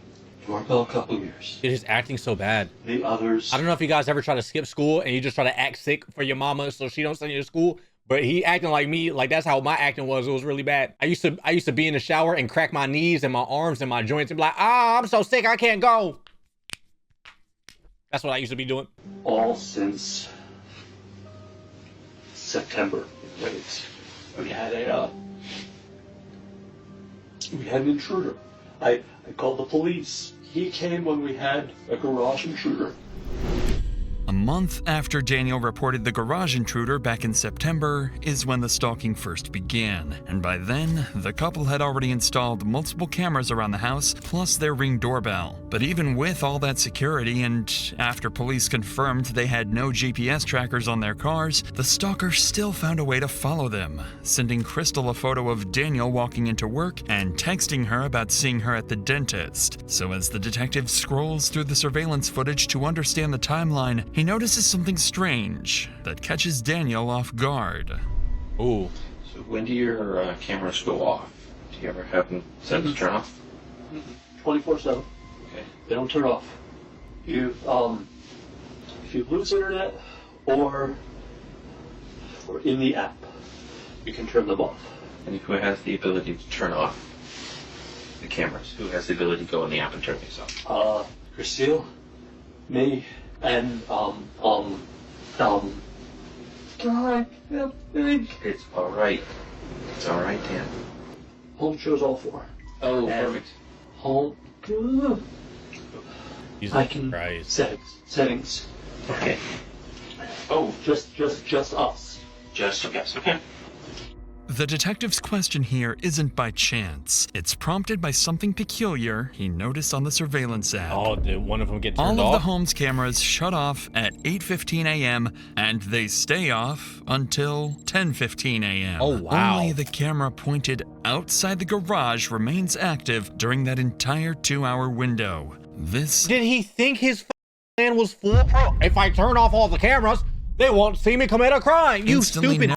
Doorbell, a couple years. It is acting so bad. The others. I don't know if you guys ever try to skip school and you just try to act sick for your mama so she don't send you to school. But he acting like me, like that's how my acting was. It was really bad. I used to be in the shower and crack my knees and my arms and my joints and be like, I'm so sick, I can't go. That's what I used to be doing. All since September. Wait, we had an intruder. I called the police. He came when we had a garage intruder. A month after Daniel reported the garage intruder back in September is when the stalking first began, and by then, the couple had already installed multiple cameras around the house, plus their Ring doorbell. But even with all that security, and after police confirmed they had no GPS trackers on their cars, the stalker still found a way to follow them, sending Crystal a photo of Daniel walking into work and texting her about seeing her at the dentist. So as the detective scrolls through the surveillance footage to understand the timeline, he notices something strange that catches Daniel off guard. Ooh. So when do your cameras go off? Do you ever have them set to turn off? 24/7. Okay. They don't turn off. If you lose internet or in the app, you can turn them off. And who has the ability to turn off the cameras? Who has the ability to go in the app and turn these off? Christine, me, and God, It's all right. It's all right, Dan. Home shows all 4. Oh, and perfect. Home. Jesus I can Christ. settings. Okay. Oh, just us. Just yes. Okay. The detective's question here isn't by chance. It's prompted by something peculiar he noticed on the surveillance app. Oh, did one of them get All turned of off? the home's cameras shut off at 8:15 a.m. and they stay off until 10:15 a.m. Oh, wow. Only the camera pointed outside the garage remains active during that entire 2-hour window. This... Did he think his plan was foolproof? If I turn off all the cameras, they won't see me commit a crime. You instantly stupid.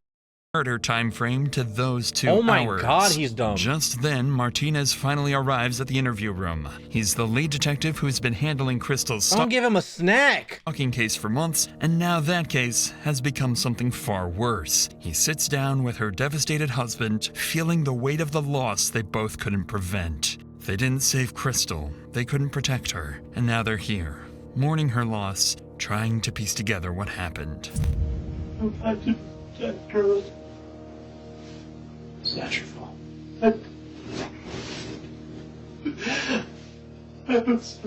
Her time frame to those 2 Oh my hours. God, he's dumb. Just then, Martinez finally arrives at the interview room. He's the lead detective who's been handling Crystal's Don't give him a snack. stalking case for months, and now that case has become something far worse. He sits down with her devastated husband, feeling the weight of the loss they both couldn't prevent. They didn't save Crystal, they couldn't protect her, and now they're here, mourning her loss, trying to piece together what happened. I've had to protect her. It's not your fault. I was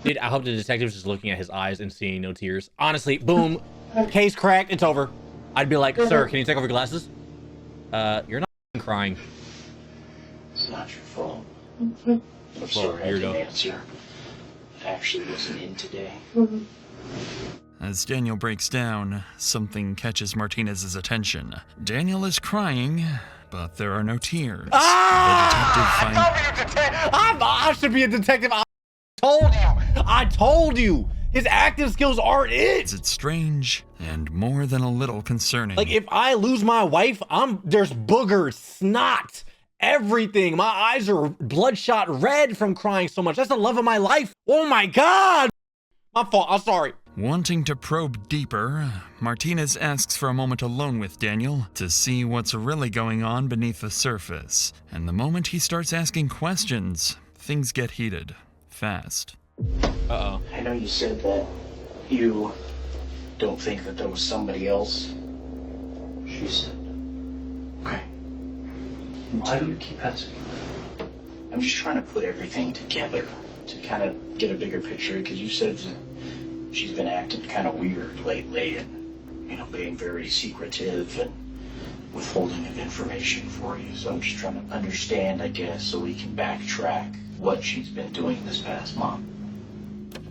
Dude, I hope the detective's just looking at his eyes and seeing no tears. Honestly, boom, case cracked, it's over. I'd be like, sir, can you take off your glasses? You're not crying. It's not your fault. Well, I'm sorry here I you go. didn't answer. I actually wasn't in today. As Daniel breaks down, something catches Martinez's attention. Daniel is crying, but there are no tears. I should be a detective. I told you. His acting skills aren't it. It's strange and more than a little concerning. Like, if I lose my wife, there's boogers, snot, everything. My eyes are bloodshot red from crying so much. That's the love of my life. Oh my God. My fault. I'm sorry. Wanting to probe deeper, Martinez asks for a moment alone with Daniel to see what's really going on beneath the surface. And the moment he starts asking questions, things get heated. Fast. Uh-oh. I know you said that you don't think that there was somebody else. She said. Okay. Why do you keep asking? I'm just trying to put everything together to kind of get a bigger picture, because you said that she's been acting kind of weird lately and, you know, being very secretive and withholding of information for you. So I'm just trying to understand, I guess, so we can backtrack what she's been doing this past month.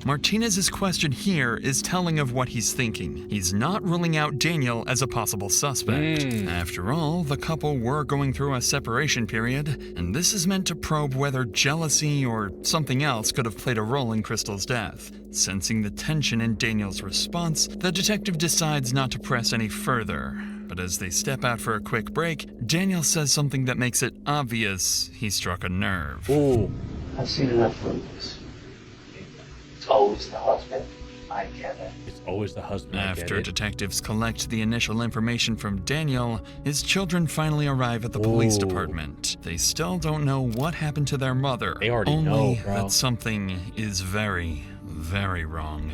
Martinez's question here is telling of what he's thinking. He's not ruling out Daniel as a possible suspect. After all, the couple were going through a separation period, and this is meant to probe whether jealousy or something else could have played a role in Crystal's death. Sensing the tension in Daniel's response, the detective decides not to press any further. But as they step out for a quick break, Daniel says something that makes it obvious he struck a nerve. Ooh. I've seen enough movies. It's always the husband. I get it. It's always the husband. After detectives collect the initial information from Daniel, his children finally arrive at the police department. They still don't know what happened to their mother. They already only know, bro. that something is very, very wrong.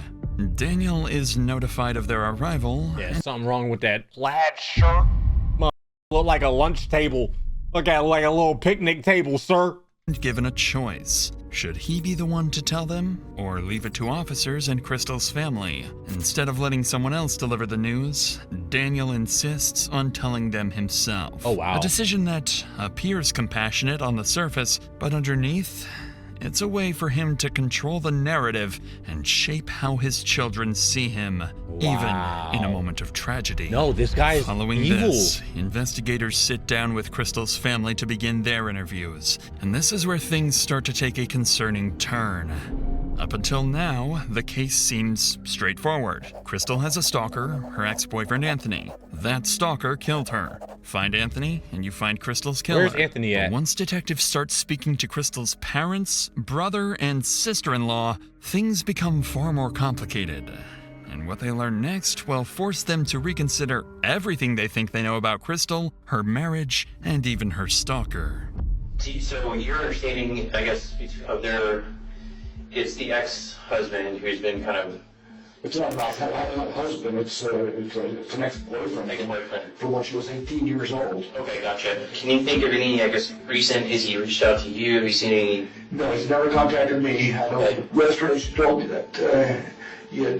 Daniel is notified of their arrival. Yeah, something wrong with that plaid shirt. Look like a lunch table. Look at like a little picnic table, sir. And given a choice. Should he be the one to tell them, or leave it to officers and Crystal's family? Instead of letting someone else deliver the news, Daniel insists on telling them himself. Oh, wow. A decision that appears compassionate on the surface, but underneath, it's a way for him to control the narrative and shape how his children see him, even in a moment of tragedy. No, this guy is Following evil. this, investigators sit down with Crystal's family to begin their interviews, and this is where things start to take a concerning turn. Up until now, the case seems straightforward. Crystal has a stalker, her ex-boyfriend Anthony. That stalker killed her. Find Anthony, and you find Crystal's killer. Where's Anthony at? But once detectives start speaking to Crystal's parents, brother, and sister-in-law, things become far more complicated. And what they learn next will force them to reconsider everything they think they know about Crystal, her marriage, and even her stalker. So your understanding, I guess, of it's the ex-husband who's been kind of... It's not my husband, it's an ex-boyfriend. Ex-boyfriend. From when she was 18 years old. Okay, gotcha. Can you think of any, I guess, recent, has he reached out to you? Have you seen any... No, he's never contacted me. I know the restoration told me that he had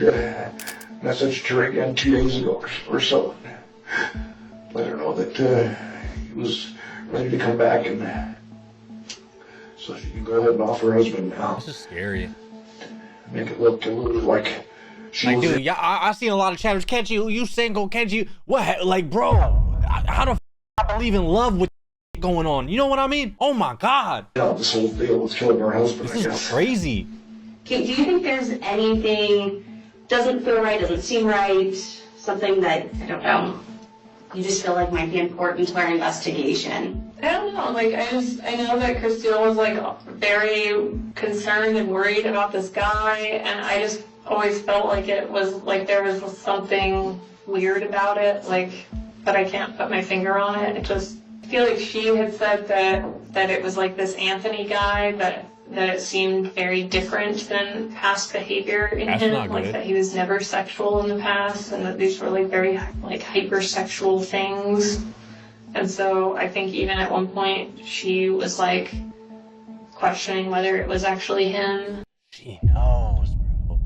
messaged her again 2 days ago or so. Let her know that he was ready to come back, and so she can go ahead and off her husband now. This is scary. Make it look a little like she like, was... dude, yeah, I seen a lot of chatters. Kenji, you single? Kenji, what? Like, bro, how the f I believe in love with going on? You know what I mean? Oh my God. This whole deal with killing her husband. This is crazy. Do you think there's anything doesn't feel right, doesn't seem right, something that, I don't know, you just feel like might be important to our investigation? I don't know, like, I know that Christine was, like, very concerned and worried about this guy, and I just always felt like it was, like, there was something weird about it, like, but I can't put my finger on it. It just, I feel like she had said that it was, like, this Anthony guy, that it seemed very different than past behavior in him, like that he was never sexual in the past, and that these were, like, very, like, hypersexual things. And so I think even at one point she was like questioning whether it was actually him. She knows, bro.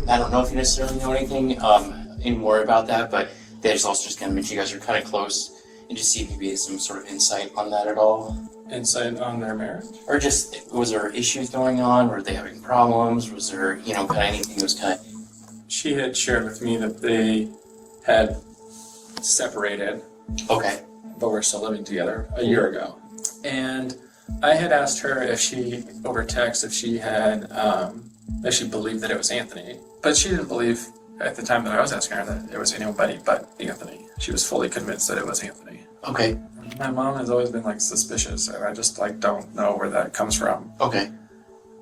I don't know if you necessarily know anything anymore about that, but they just also just kind of mentioned you guys are kind of close, and just see if maybe some sort of insight on that at all. Insight on their marriage? Or just, was there issues going on? Were they having problems? Was there, kind of anything that was kind of... She had shared with me that they had separated. Okay. But were still living together a year ago. And I had asked her if she, over text, if she had, if she believed that it was Anthony. But she didn't believe, at the time that I was asking her, that it was anybody but Anthony. She was fully convinced that it was Anthony. Okay. My mom has always been, suspicious, and I just, don't know where that comes from. Okay.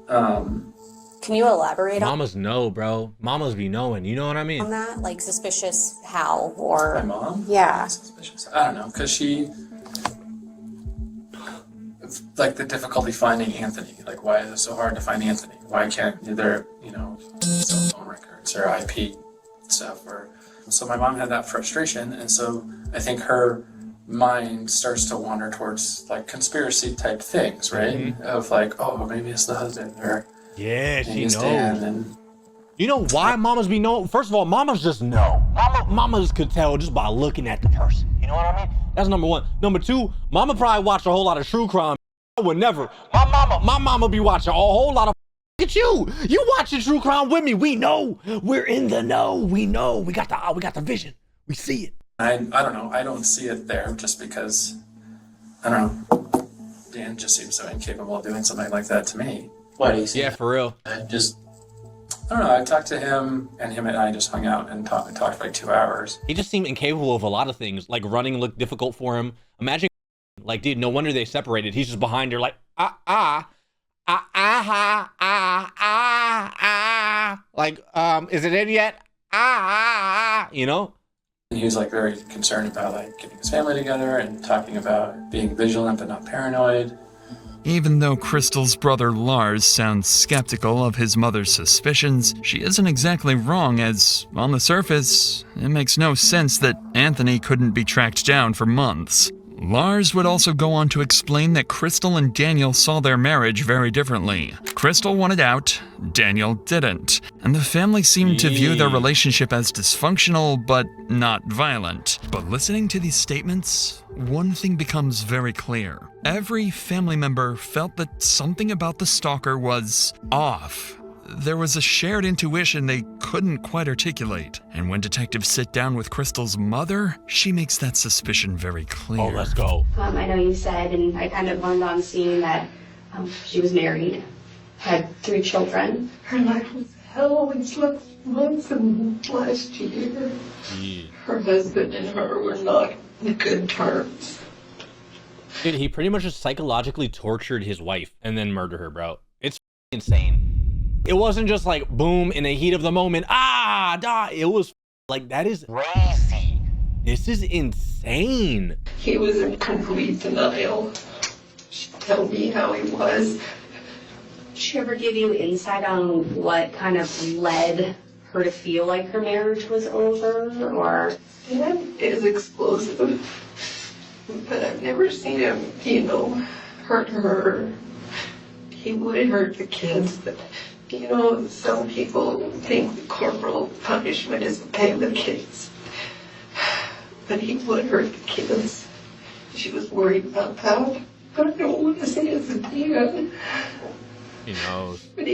Can you elaborate Mamas know, bro. Mamas be knowing. You know what I mean? on that? Like suspicious how or My mom? Yeah. Suspicious. I don't know, because she... the difficulty finding Anthony. Why is it so hard to find Anthony? Why can't there, cell phone records or IP stuff? So my mom had that frustration, and so I think her mind starts to wander towards, conspiracy type things, right? Mhm. Of, oh, maybe it's the husband, or... Yeah, she maybe it's knows. Dan, and... You know why mamas be know? First of all, mamas just know. Mamas could tell just by looking at the person. You know what I mean? That's number one. Number two, mama probably watched a whole lot of true crime. I would never. My mama be watching a whole lot of. Look at you. You watching true crime with me. We know. We're in the know. We know. We got the vision. We see it. I don't know. I don't see it there just because, I don't know. Dan just seems so incapable of doing something like that to me. Why do you see Yeah, for real. I don't know. I talked to him, and him and I just hung out and talked for 2 hours. He just seemed incapable of a lot of things. Running looked difficult for him. Imagine, dude, no wonder they separated. He's just behind her is it in yet? You know? And he was very concerned about getting his family together and talking about being vigilant but not paranoid. Even though Crystal's brother Lars sounds skeptical of his mother's suspicions, she isn't exactly wrong, as, on the surface, it makes no sense that Anthony couldn't be tracked down for months. Lars would also go on to explain that Crystal and Daniel saw their marriage very differently. Crystal wanted out, Daniel didn't, and the family seemed to view their relationship as dysfunctional but not violent. But listening to these statements, one thing becomes very clear. Every family member felt that something about the stalker was off. There was a shared intuition they couldn't quite articulate. And when detectives sit down with Crystal's mother, she makes that suspicion very clear. Oh, let's go. I know you said, and I kind of learned on seeing that she was married, had 3 children. Her life was hell when she left months and last year. Yeah. Her husband and her were not in good terms. Dude, he pretty much just psychologically tortured his wife and then murdered her, bro. It's insane. It wasn't just boom, in the heat of the moment, die. It was that is crazy. This is insane. He was in complete denial. She'd tell me how he was. Did she ever give you insight on what kind of led her to feel like her marriage was over, or? Dan is explosive, but I've never seen him, hurt her. He would hurt the kids, but some people think corporal punishment is okay with kids. But he would hurt the kids. She was worried about that. But I don't want to say it's a Dan. He knows. But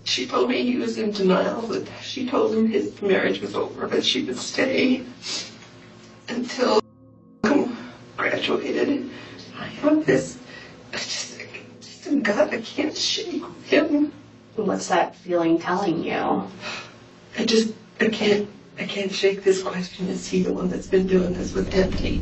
she told me he was in denial. That she told him his marriage was over, but she would stay until graduated. I have this, just a gut I can't shake with him. What's that feeling telling you? I can't shake this question. Is he the one that's been doing this with Anthony?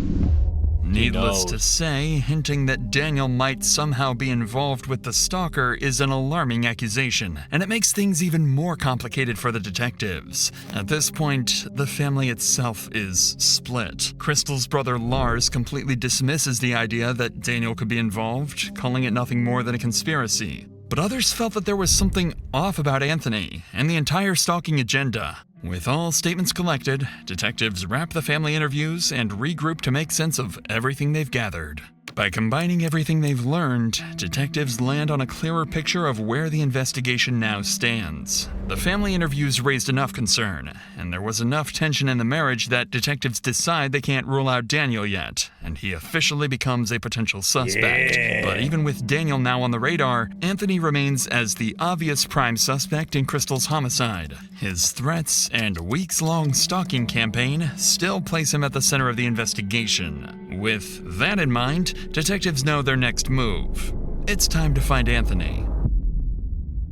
Needless to say, hinting that Daniel might somehow be involved with the stalker is an alarming accusation, and it makes things even more complicated for the detectives. At this point, the family itself is split. Crystal's brother Lars completely dismisses the idea that Daniel could be involved, calling it nothing more than a conspiracy. But others felt that there was something off about Anthony and the entire stalking agenda. With all statements collected, detectives wrap the family interviews and regroup to make sense of everything they've gathered. By combining everything they've learned, detectives land on a clearer picture of where the investigation now stands. The family interviews raised enough concern, and there was enough tension in the marriage that detectives decide they can't rule out Daniel yet, and he officially becomes a potential suspect. Yeah. But even with Daniel now on the radar, Anthony remains as the obvious prime suspect in Crystal's homicide. His threats and weeks-long stalking campaign still place him at the center of the investigation. With that in mind, detectives know their next move. It's time to find Anthony.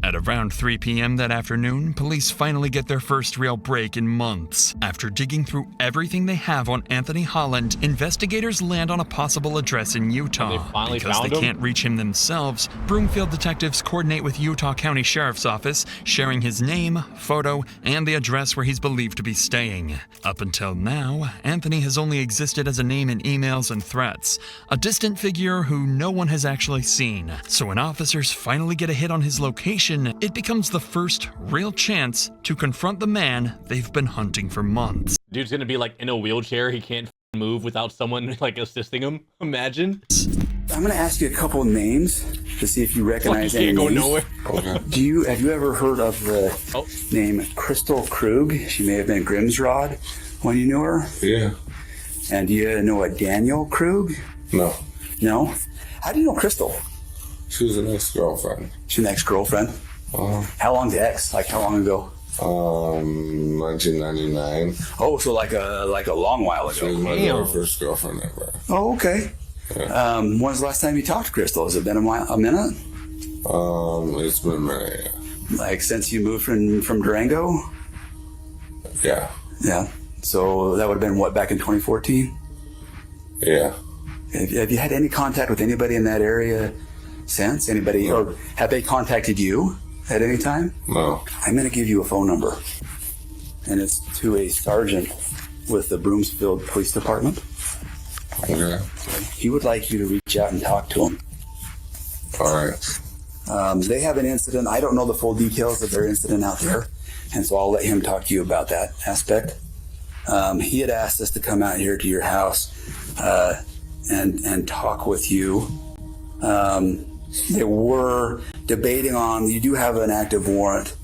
At around 3 p.m. that afternoon, police finally get their first real break in months. After digging through everything they have on Anthony Holland, investigators land on a possible address in Utah. Because they can't reach him themselves, Broomfield detectives coordinate with Utah County Sheriff's Office, sharing his name, photo, and the address where he's believed to be staying. Up until now, Anthony has only existed as a name in emails and threats, a distant figure who no one has actually seen. So when officers finally get a hit on his location, it becomes the first real chance to confront the man they've been hunting for months. Dude's gonna be like in a wheelchair. He can't move without someone like assisting him. Imagine. I'm gonna ask you a couple of names to see if you recognize any can't go names. nowhere. Have you ever heard of the name Crystal Krug? She may have been Grimsrod when you knew her. Yeah. And do you know a Daniel Krug? No. No? How do you know Crystal? She was an ex-girlfriend. She's an ex-girlfriend? How long the ex? Like how long ago? 1999. Oh, so like a long while ago. She was my very first girlfriend ever. Oh, okay. Yeah. When's the last time you talked to Crystal? Has it been a minute? It's been a minute, yeah. Like since you moved from Durango? Yeah. Yeah. So that would have been what, back in 2014? Yeah. Have you had any contact with anybody in that area since? Anybody, or have they contacted you at any time? No. I'm going to give you a phone number, and it's to a sergeant with the Broomfield Police Department. Okay. He would like you to reach out and talk to him. All right. They have an incident. I don't know the full details of their incident out there, and so I'll let him talk to you about that aspect. He had asked us to come out here to your house and talk with you. They were debating on, you do have an active warrant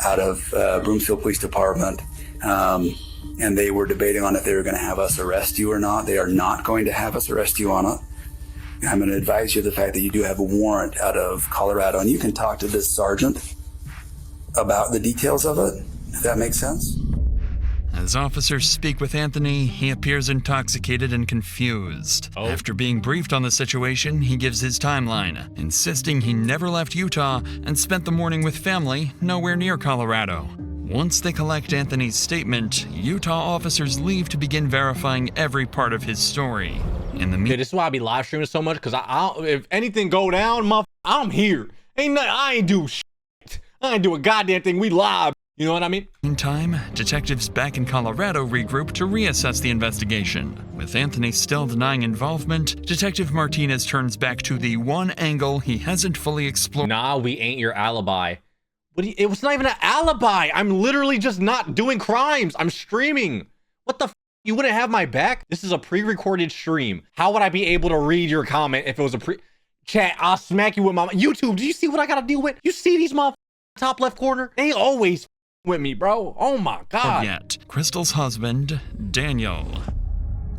out of Broomfield Police Department, and they were debating on if they were going to have us arrest you or not. They are not going to have us arrest you on it. I'm going to advise you of the fact that you do have a warrant out of Colorado, and you can talk to this sergeant about the details of it, if that makes sense. As officers speak with Anthony, he appears intoxicated and confused. After being briefed on the situation, he gives his timeline, insisting he never left Utah and spent the morning with family nowhere near Colorado. Once they collect Anthony's statement, Utah officers leave to begin verifying every part of his story. In the This is why I be live streaming so much, because if anything go down, I'm here. I ain't do shit. I ain't do a goddamn thing. We live. You know what I mean? Meantime, detectives back in Colorado regroup to reassess the investigation. With Anthony still denying involvement, Detective Martinez turns back to the one angle he hasn't fully explored. Nah, we ain't your alibi. It was not even an alibi. I'm literally just not doing crimes. I'm streaming. What the f? You wouldn't have my back? This is a pre-recorded stream. How would I be able to read your comment if it was a Chat, I'll smack you with my... YouTube, do you see what I gotta deal with? You see these motherfuckers top left corner? They always with me, bro. Oh my God. Yet, Crystal's husband, Daniel.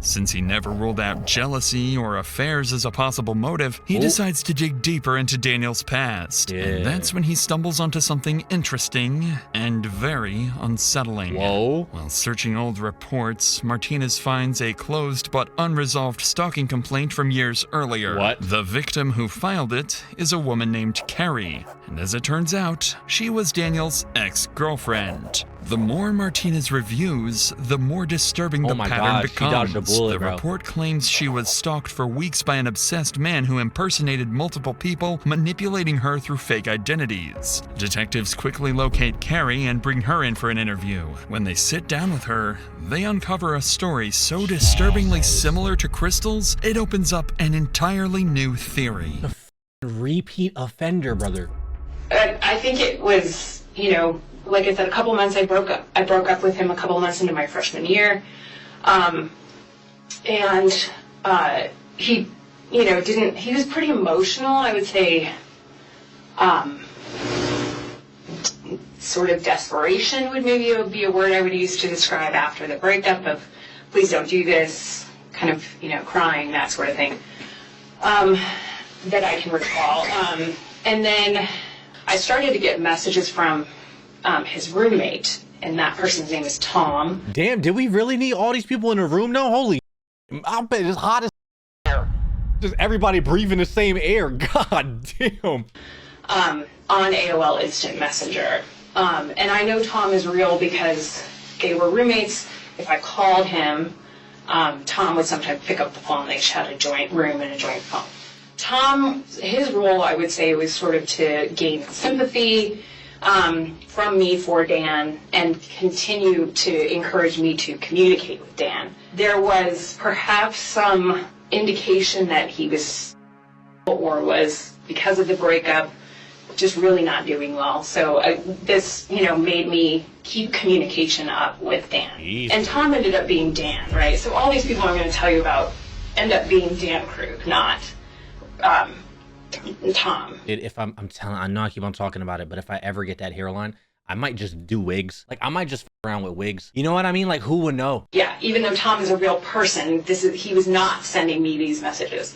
Since he never ruled out jealousy or affairs as a possible motive, he decides to dig deeper into Daniel's past. And that's when he stumbles onto something interesting and very unsettling. While searching old reports, Martinez finds a closed but unresolved stalking complaint from years earlier. The victim who filed it is a woman named Carrie, and as it turns out, she was Daniel's ex-girlfriend. The more Martinez reviews, the more disturbing the pattern becomes. The report claims she was stalked for weeks by an obsessed man who impersonated multiple people, manipulating her through fake identities. Detectives quickly locate Carrie and bring her in for an interview. When they sit down with her, they uncover a story so disturbingly similar to Crystal's, it opens up an entirely new theory. Repeat offender, brother. I think it was, like I said, a couple months I broke up with him a couple months into my freshman year. He, he was pretty emotional, I would say. Sort of desperation would maybe be a word I would use to describe after the breakup of, please don't do this, kind of, crying, that sort of thing, that I can recall. And then I started to get messages from his roommate, and that person's name is Tom. Damn, did we really need all these people in a room now? Holy, I bet it's hot as air. Just everybody breathing the same air. God damn. On AOL Instant Messenger. And I know Tom is real because they were roommates. If I called him, Tom would sometimes pick up the phone. They had a joint room and a joint phone. Tom, his role, I would say, was sort of to gain sympathy from me for Dan and continue to encourage me to communicate with Dan. There was perhaps some indication that he was, or was, because of the breakup, just really not doing well. So this, made me keep communication up with Dan. Jeez. And Tom ended up being Dan, right? So all these people I'm going to tell you about end up being Dan Krug, not Tom. If I'm telling, I know I keep on talking about it, but if I ever get that hairline, I might just do wigs. Like, I might just f around with wigs. You know what I mean? Like, who would know? Yeah, even though Tom is a real person, he was not sending me these messages.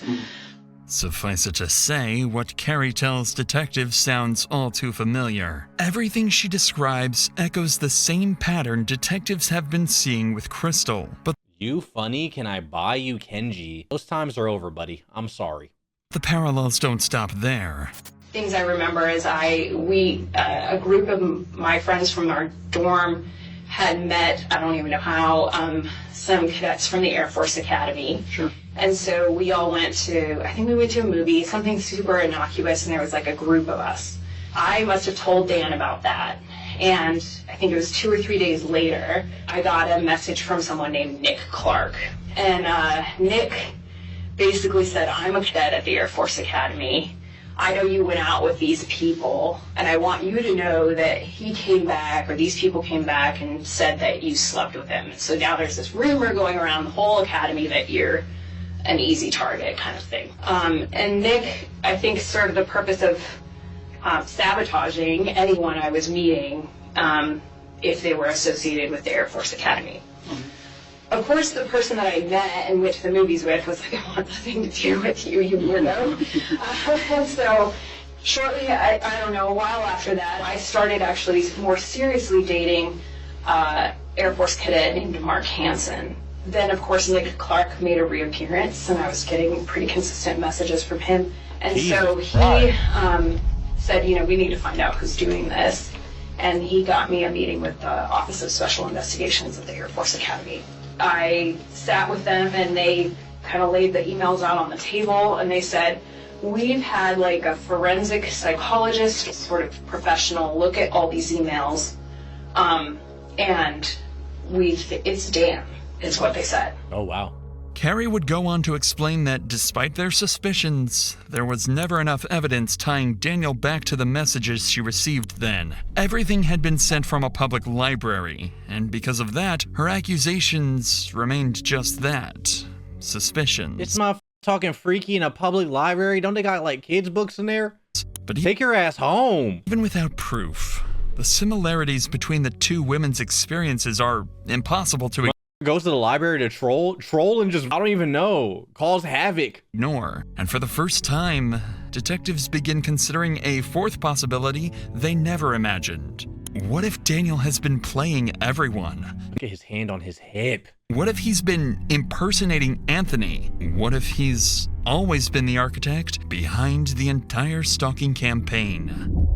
Suffice it to say, what Carrie tells detectives sounds all too familiar. Everything she describes echoes the same pattern detectives have been seeing with Crystal, but you funny, can I buy you Kenji? Those times are over, buddy. I'm sorry. The parallels don't stop there. Things I remember is a group of my friends from our dorm had met, I don't even know how, some cadets from the Air Force Academy. Sure. And so we all went to a movie, something super innocuous, and there was like a group of us. I must have told Dan about that. And I think it was 2 or 3 days later, I got a message from someone named Nick Clark. And Nick basically said, I'm a cadet at the Air Force Academy. I know you went out with these people, and I want you to know that he came back, or these people came back and said that you slept with him. So now there's this rumor going around the whole academy that you're an easy target kind of thing. And Nick, I think, served the purpose of sabotaging anyone I was meeting if they were associated with the Air Force Academy. Of course, the person that I met and went to the movies with was like, I want nothing to do with you, you weirdo. And so shortly, I don't know, a while after that, I started actually more seriously dating Air Force cadet named Mark Hansen. Then, of course, Nick Clark made a reappearance, and I was getting pretty consistent messages from him. And so he said, we need to find out who's doing this. And he got me a meeting with the Office of Special Investigations at the Air Force Academy. I sat with them, and they kind of laid the emails out on the table, and they said, we've had like a forensic psychologist, sort of professional, look at all these emails, and it's Dan, is what they said. Oh, wow. Carrie would go on to explain that despite their suspicions, there was never enough evidence tying Daniel back to the messages she received then. Everything had been sent from a public library, and because of that, her accusations remained just that. Suspicions. It's my talking freaky in a public library. Don't they got like kids books in there? But take your ass home. Even without proof, the similarities between the two women's experiences are impossible to goes to the library to troll and just, I don't even know, cause havoc. Ignore. And for the first time, detectives begin considering a fourth possibility they never imagined. What if Daniel has been playing everyone? Look at his hand on his hip. What if he's been impersonating Anthony? What if he's always been the architect behind the entire stalking campaign?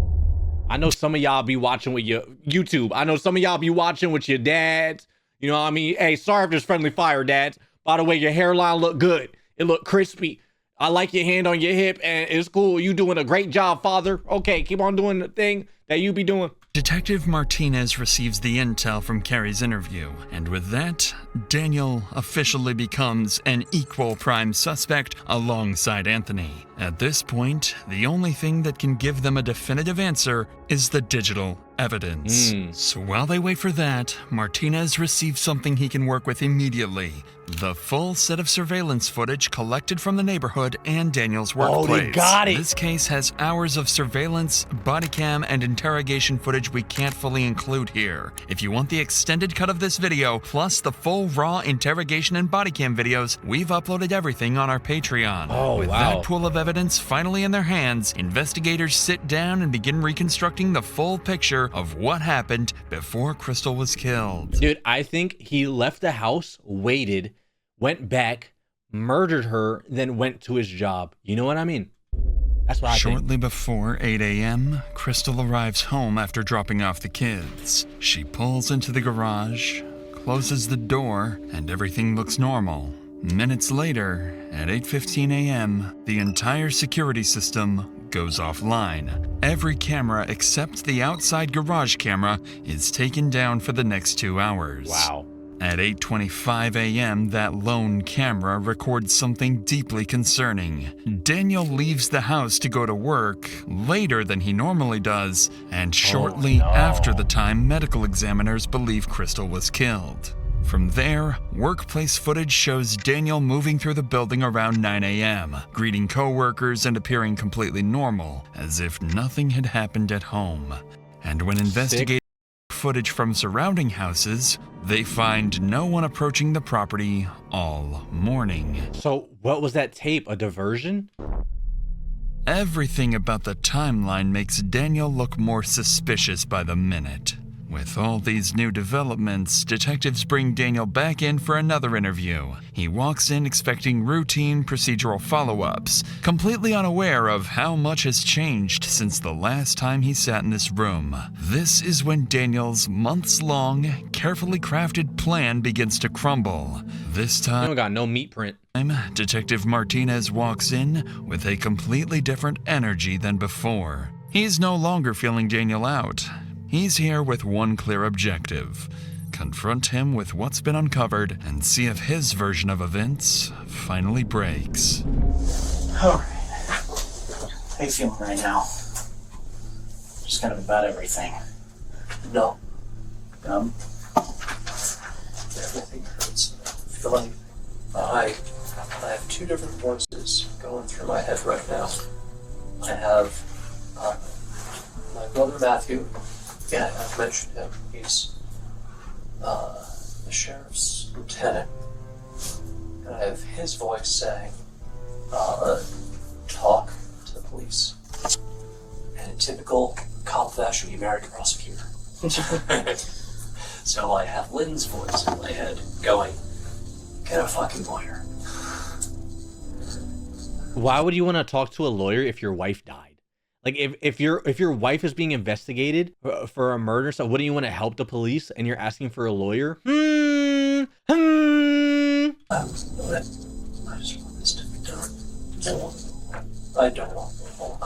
I know some of y'all be watching with your YouTube. I know some of y'all be watching with your dads. You know what I mean? Hey, sorry if there's friendly fire, dads. By the way, your hairline look good. It look crispy. I like your hand on your hip, and it's cool. You doing a great job, father. Okay, keep on doing the thing that you be doing. Detective Martinez receives the intel from Carrie's interview, and with that, Daniel officially becomes an equal prime suspect alongside Anthony. At this point, the only thing that can give them a definitive answer is the digital evidence. So while they wait for that, Martinez receives something he can work with immediately. The full set of surveillance footage collected from the neighborhood and Daniel's workplace. Oh, they got it! This case has hours of surveillance, body cam, and interrogation footage we can't fully include here. If you want the extended cut of this video, plus the full raw interrogation and body cam videos, we've uploaded everything on our Patreon. Oh, With wow. that pool of evidence finally in their hands, investigators sit down and begin reconstructing the full picture of what happened before Crystal was killed. Dude, I think he left the house, waited, went back, murdered her, then went to his job. You know what I mean? That's what I think. Shortly before 8 a.m., Crystal arrives home after dropping off the kids. She pulls into the garage, closes the door, and everything looks normal. Minutes later, at 8:15 a.m., the entire security system goes offline. Every camera except the outside garage camera is taken down for the next 2 hours. Wow. At 8:25 a.m., that lone camera records something deeply concerning. Daniel leaves the house to go to work later than he normally does, and shortly after the time medical examiners believe Crystal was killed. From there, workplace footage shows Daniel moving through the building around 9 a.m., greeting coworkers and appearing completely normal, as if nothing had happened at home. And when investigators footage from surrounding houses, they find no one approaching the property all morning. So what was that tape? A diversion? Everything about the timeline makes Daniel look more suspicious by the minute. With all these new developments, detectives bring Daniel back in for another interview. He walks in expecting routine procedural follow-ups, completely unaware of how much has changed since the last time he sat in this room. This is when Daniel's months-long, carefully crafted plan begins to crumble. This time, I got no meat print. Detective Martinez walks in with a completely different energy than before. He's no longer feeling Daniel out. He's here with one clear objective: confront him with what's been uncovered and see if his version of events finally breaks. Alright. How you feeling right now? Just kind of about everything. No. Everything hurts. I feel like I have two different voices going through my head right now. I have my brother Matthew. Yeah, I've mentioned him. He's the sheriff's lieutenant. And I have his voice saying, talk to the police. And in typical cop fashion, you married a prosecutor. So I have Lynn's voice in my head going, get a fucking lawyer. Why would you want to talk to a lawyer if your wife died? Like if your wife is being investigated for a murder, so wouldn't you want to help the police and you're asking for a lawyer? I just want this to be done. I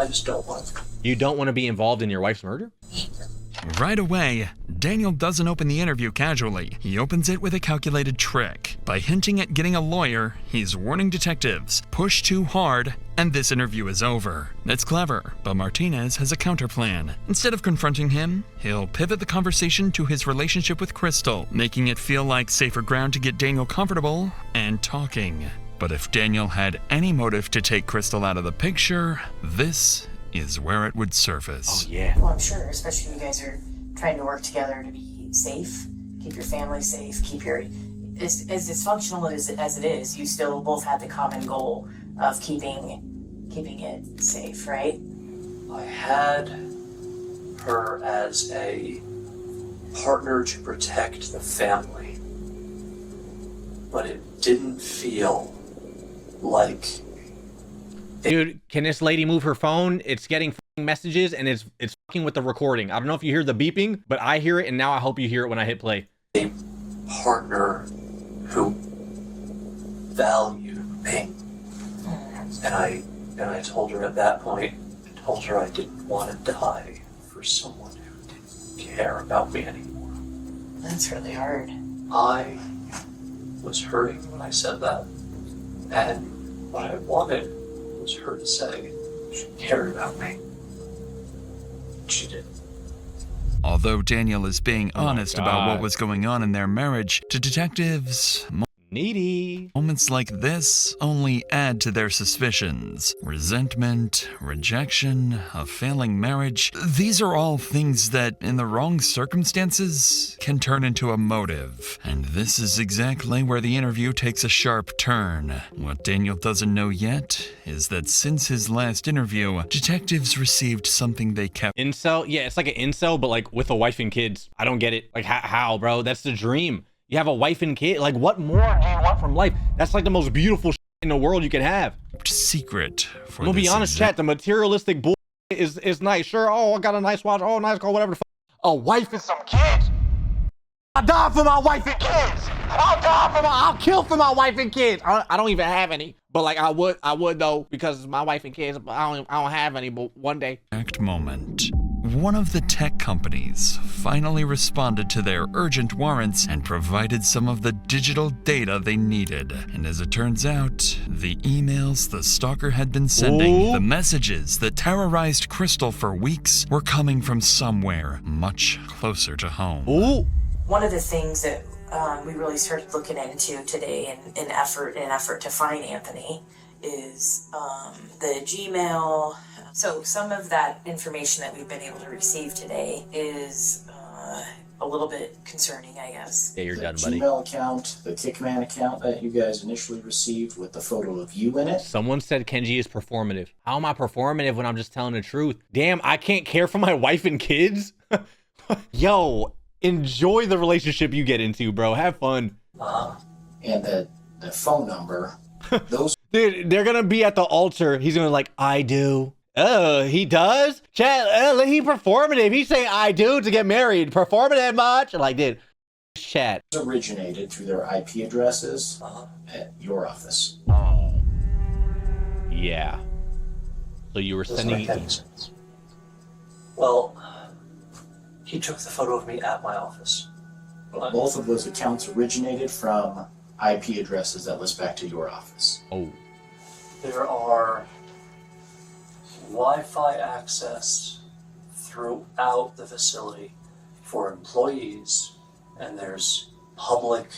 just don't want it. You don't want to be involved in your wife's murder? Right away, Daniel doesn't open the interview casually. He opens it with a calculated trick. By hinting at getting a lawyer, he's warning detectives, push too hard, and this interview is over. That's clever, but Martinez has a counterplan. Instead of confronting him, he'll pivot the conversation to his relationship with Crystal, making it feel like safer ground to get Daniel comfortable and talking. But if Daniel had any motive to take Crystal out of the picture, this is where it would surface. Oh, yeah. Well, I'm sure, especially you guys are trying to work together to be safe, keep your family safe, keep your... As dysfunctional as it is, you still both have the common goal of keeping it safe, right? I had her as a partner to protect the family, but it didn't feel like... Dude, can this lady move her phone? It's getting messages and it's fucking with the recording. I don't know if you hear the beeping, but I hear it, and now I hope you hear it when I hit play. A partner who valued me. And I told her at that point, I told her I didn't want to die for someone who didn't care about me anymore. That's really hard. I was hurting when I said that. And what I wanted was her to say she cared about me. She didn't. Although Daniel is being honest about what was going on in their marriage, to detectives, needy moments like this only add to their suspicions. Resentment, rejection, a failing marriage, these are all things that, in the wrong circumstances, can turn into a motive. And this is exactly where the interview takes a sharp turn. What Daniel doesn't know yet is that since his last interview, detectives received something they kept. Incel? Yeah, it's like an incel, but like with a wife and kids. I don't get it. Like how, bro? That's the dream. You have a wife and kid. Like, what more do you want from life? That's like the most beautiful shit in the world you can have. Secret. I'm gonna be honest, chat. The materialistic bull is nice. Sure. Oh, I got a nice watch. Oh, nice car. Whatever the fuck. A wife and some kids. I die for my wife and kids. I'll kill for my wife and kids. I don't even have any. But like I would though, because it's my wife and kids. But I don't have any. But one day. Exact moment. One of the tech companies finally responded to their urgent warrants and provided some of the digital data they needed. And as it turns out, the emails the stalker had been sending, the messages that terrorized Crystal for weeks, were coming from somewhere much closer to home. One of the things that we really started looking into today in an effort to find Anthony is the Gmail. So some of that information that we've been able to receive today is a little bit concerning, I guess. Yeah, you're the done, buddy. Gmail account, the Kickman account that you guys initially received with the photo of you in it. Someone said Kenji is performative. How am I performative when I'm just telling the truth? Damn, I can't care for my wife and kids? Yo, enjoy the relationship you get into, bro. Have fun. And the phone number. Those Dude, they're gonna be at the altar. He's gonna be like, I do. Oh, he does? Chat, he performative. He's saying I do to get married. Performative much? Like, dude, chat. originated through their IP addresses at your office. Oh. Yeah. So you were Doesn't sending... make any sense. Well, he took the photo of me at my office. But both of those accounts originated from IP addresses that list back to your office. Oh. There are Wi-Fi access throughout the facility for employees, and there's public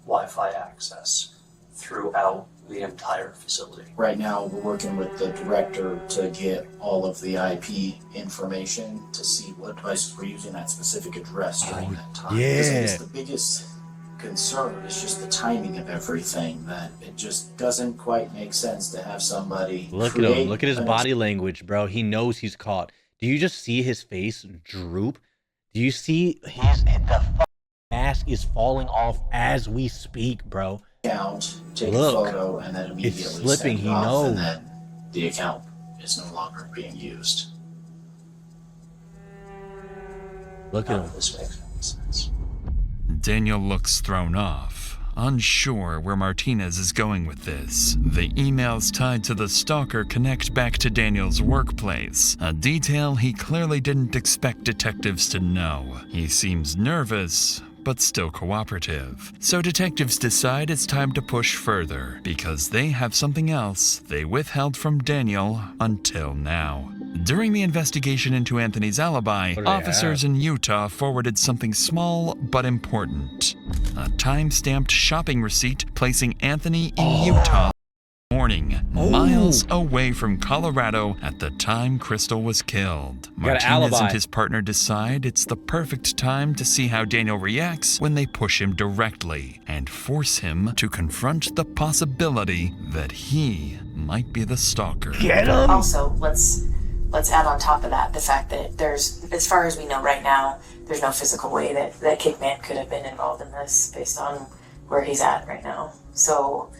Wi-Fi access throughout the entire facility. Right now, we're working with the director to get all of the IP information to see what devices were using that specific address during that time. Because I guess the biggest concern is just the timing of everything, that it just doesn't quite make sense to have somebody Look at him. Look at his body language, bro. He knows he's caught. Do you just see his face droop? Do you see the mask is falling off as we speak, bro? Account, take a photo, and then immediately it's slipping. send it He off, knows. and then the account is no longer being used. Look at him. This makes any sense. Daniel looks thrown off, unsure where Martinez is going with this. The emails tied to the stalker connect back to Daniel's workplace, a detail he clearly didn't expect detectives to know. He seems nervous, but still cooperative. So detectives decide it's time to push further, because they have something else they withheld from Daniel until now. During the investigation into Anthony's alibi, officers in Utah forwarded something small but important. A time-stamped shopping receipt placing Anthony in Utah morning, miles away from Colorado at the time Crystal was killed. Got an Martinez alibi. and his partner decide it's the perfect time to see how Daniel reacts when they push him directly and force him to confront the possibility that he might be the stalker. Also, let's add on top of that the fact that there's, as far as we know right now, there's no physical way that Kickman could have been involved in this based on where he's at right now. So,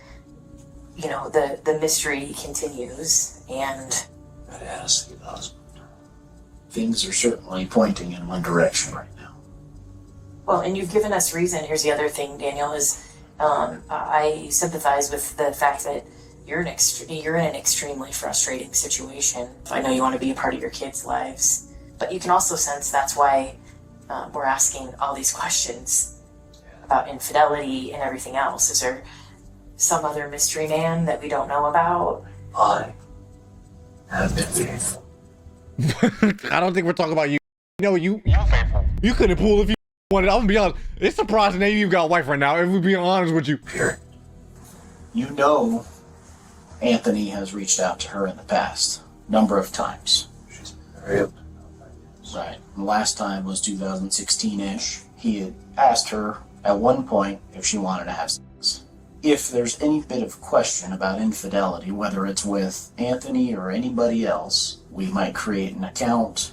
you know, the mystery continues, and I'd ask the husband. Things are certainly pointing in one direction right now. well, and you've given us reason. Here's the other thing, Daniel, is I sympathize with the fact that you're in an extremely frustrating situation. I know you want to be a part of your kids' lives, but you can also sense that's why we're asking all these questions about infidelity and everything else. Is there some other mystery man that we don't know about? I have been faithful. I don't think we're talking about you. No, you faithful. You couldn't pull if you wanted. I'm gonna be honest. It's surprising that you got a wife right now, if we be honest with you. You know Anthony has reached out to her in the past, number of times. She's very open. Right. The last time was 2016-ish. He had asked her at one point if she wanted to have sex. If there's any bit of question about infidelity, whether it's with Anthony or anybody else, we might create an account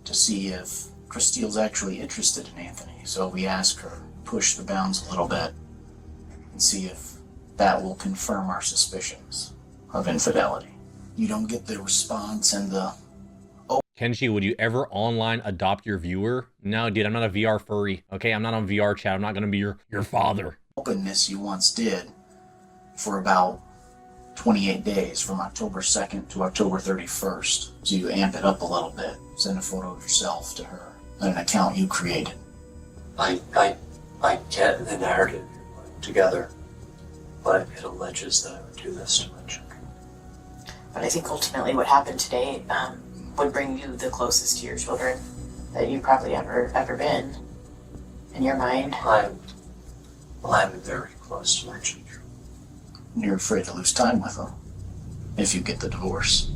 to see if Christine's actually interested in Anthony. So we ask her, push the bounds a little bit, and see if that will confirm our suspicions of infidelity. You don't get the response and the Kenji, would you ever online adopt your viewer? No, dude, I'm not a VR furry. Okay, I'm not on VR chat. I'm not gonna be your father. openness you once did for about 28 days, from October 2nd to October 31st. So you amp it up a little bit. Send a photo of yourself to her, an account you created. I get the narrative you're putting together, but it alleges that I would do this to my children. But I think ultimately what happened today would bring you the closest to your children that you've probably ever been in your mind. I'm very close to my children. You're afraid to lose time with them if you get the divorce.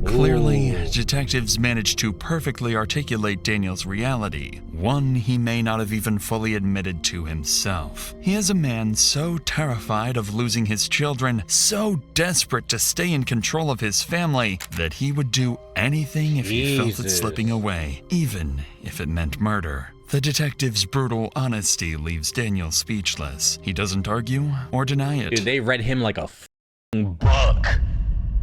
Clearly, detectives managed to perfectly articulate Daniel's reality, one he may not have even fully admitted to himself. He is a man so terrified of losing his children, so desperate to stay in control of his family, that he would do anything if he felt it slipping away, even if it meant murder. The detective's brutal honesty leaves Daniel speechless. He doesn't argue or deny it. Dude, they read him like a f***ing book.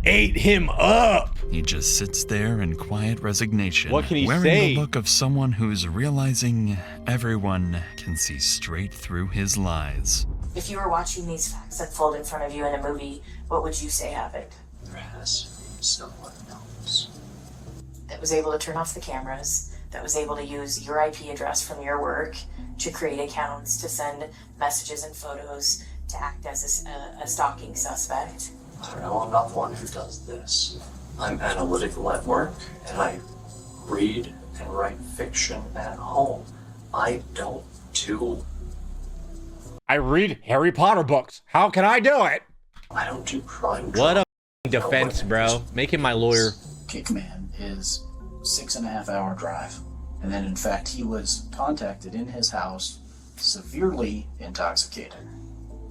Ate him up. He just sits there in quiet resignation, What can he wearing say? the look of someone who's realizing everyone can see straight through his lies. If you were watching these facts unfold in front of you in a movie, what would you say happened? There has to be someone else. That was able to turn off the cameras, that was able to use your IP address from your work to create accounts, to send messages and photos, to act as a stalking suspect. I don't know, I'm not the one who does this. I'm analytical at work, and I read and write fiction at home. I don't do... I read Harry Potter books. How can I do it? I don't do crime. What a f***ing defense, bro. Make him my lawyer. Kickman is 6.5 hour drive. And then in fact, he was contacted in his house, severely intoxicated.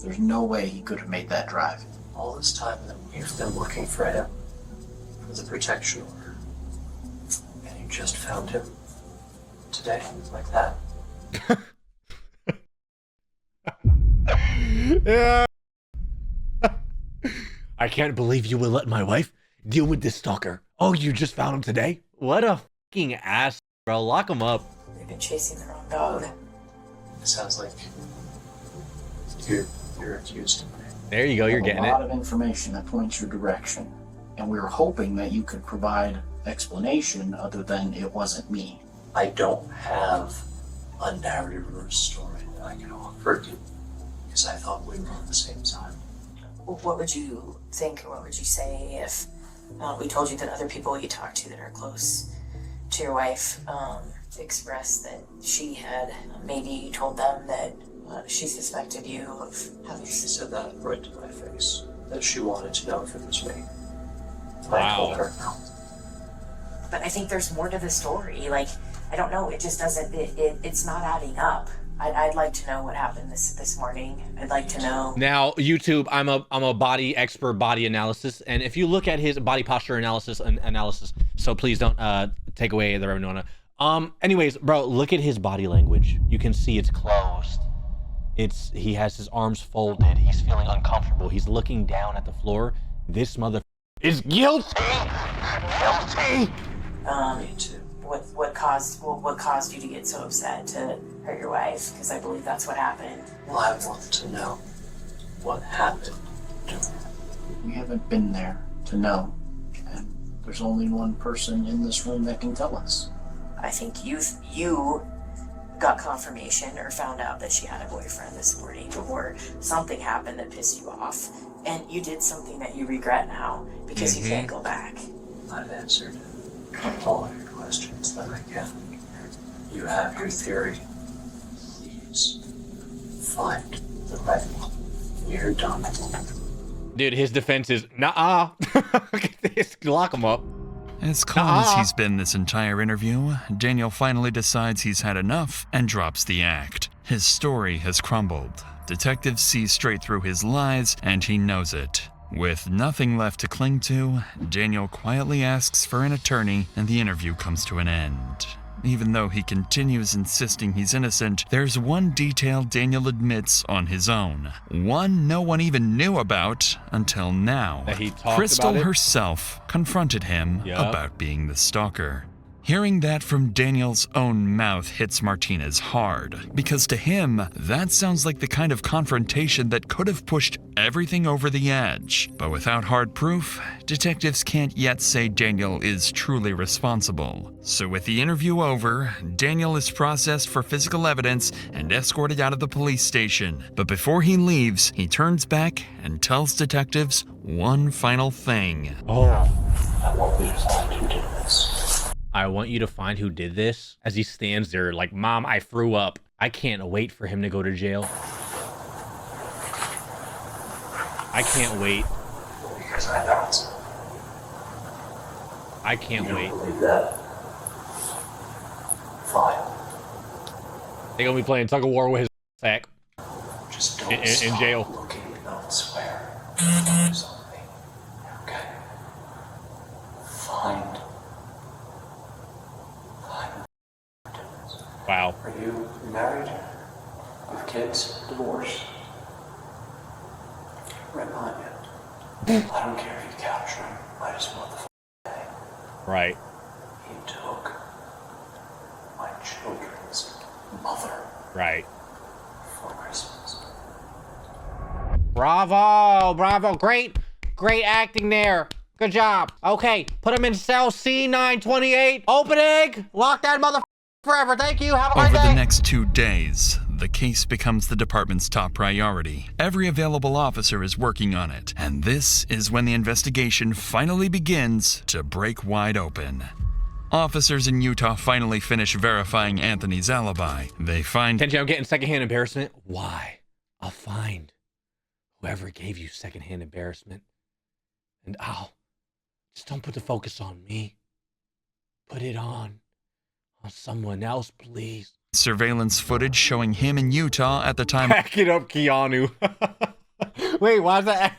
There's no way he could have made that drive. All this time that we've been looking for him, for the protection order, and you just found him today, like that. Yeah. I can't believe you would let my wife deal with this stalker. Oh, you just found him today? What a fucking ass, bro. Lock him up. They've been chasing the wrong dog. It sounds like you're accused. There you go, you're getting a it. lot of information that points your direction, and we were hoping that you could provide explanation other than it wasn't me. I don't have a narrative or a story that I can offer you, because I thought we were on the same side. What would you think, or what would you say if we told you that other people you talk to that are close to your wife expressed that she had, maybe you told them that she suspected you of having... She said that right to my face, that she wanted to know if it was me. Wow. I told her no. But I think there's more to the story. Like, I don't know, it just doesn't, it's not adding up. I'd like to know what happened this morning. I'd like to know. Now, YouTube, I'm a body expert, body analysis, and if you look at his body posture analysis, so please don't take away the revenue on it. Anyways, bro, look at his body language. You can see it's closed. He has his arms folded. He's feeling uncomfortable. He's looking down at the floor. This mother is guilty. Guilty. What caused you to get so upset to hurt your wife? Because I believe that's what happened. Well, I want to know what happened. We haven't been there to know, and there's only one person in this room that can tell us. I think you got confirmation or found out that she had a boyfriend this morning, or something happened that pissed you off, and you did something that you regret now because you can't go back. I've answered all your questions that I can. You have your theory. Please find the right one. You're done. Dude, his defense is, nah. Lock him up. As calm as he's been this entire interview, Daniel finally decides he's had enough and drops the act. His story has crumbled. Detectives see straight through his lies, and he knows it. With nothing left to cling to, Daniel quietly asks for an attorney, and the interview comes to an end. Even though he continues insisting he's innocent, there's one detail Daniel admits on his own. One no one even knew about until now. That he talked Crystal about it? herself confronted him Yep. about being the stalker. Hearing that from Daniel's own mouth hits Martinez hard, because to him, that sounds like the kind of confrontation that could have pushed everything over the edge. But without hard proof, detectives can't yet say Daniel is truly responsible. So with the interview over, Daniel is processed for physical evidence and escorted out of the police station. But before he leaves, he turns back and tells detectives one final thing. I want you to find who did this. I want you to find who did this. As he stands there like, Mom, I threw up. I can't wait for him to go to jail. I can't wait. Because I know it's. I can't wait. Believe that. Fine. They're gonna be playing tug of war with his sack. Just don't in stop jail. looking elsewhere. Focus on me. Okay. Find. Wow. Are you married? With kids? Divorced? Right behind you. I don't care if you capture him. I just want the day. Right. He took my children's mother Right. for Christmas. Bravo. Great acting there. Good job. Okay, put him in cell C928. Opening. Lock that motherfucker forever. Thank you. Have a great Over day. the next 2 days, the case becomes the department's top priority. Every available officer is working on it, and this is when the investigation finally begins to break wide open. Officers in Utah finally finish verifying Anthony's alibi. They find Kenji, I'm getting secondhand embarrassment. Why? I'll find whoever gave you secondhand embarrassment, and just don't put the focus on me. Put it on someone else, please. surveillance footage showing him in Utah at the time Back it up, Keanu. Wait, why is that?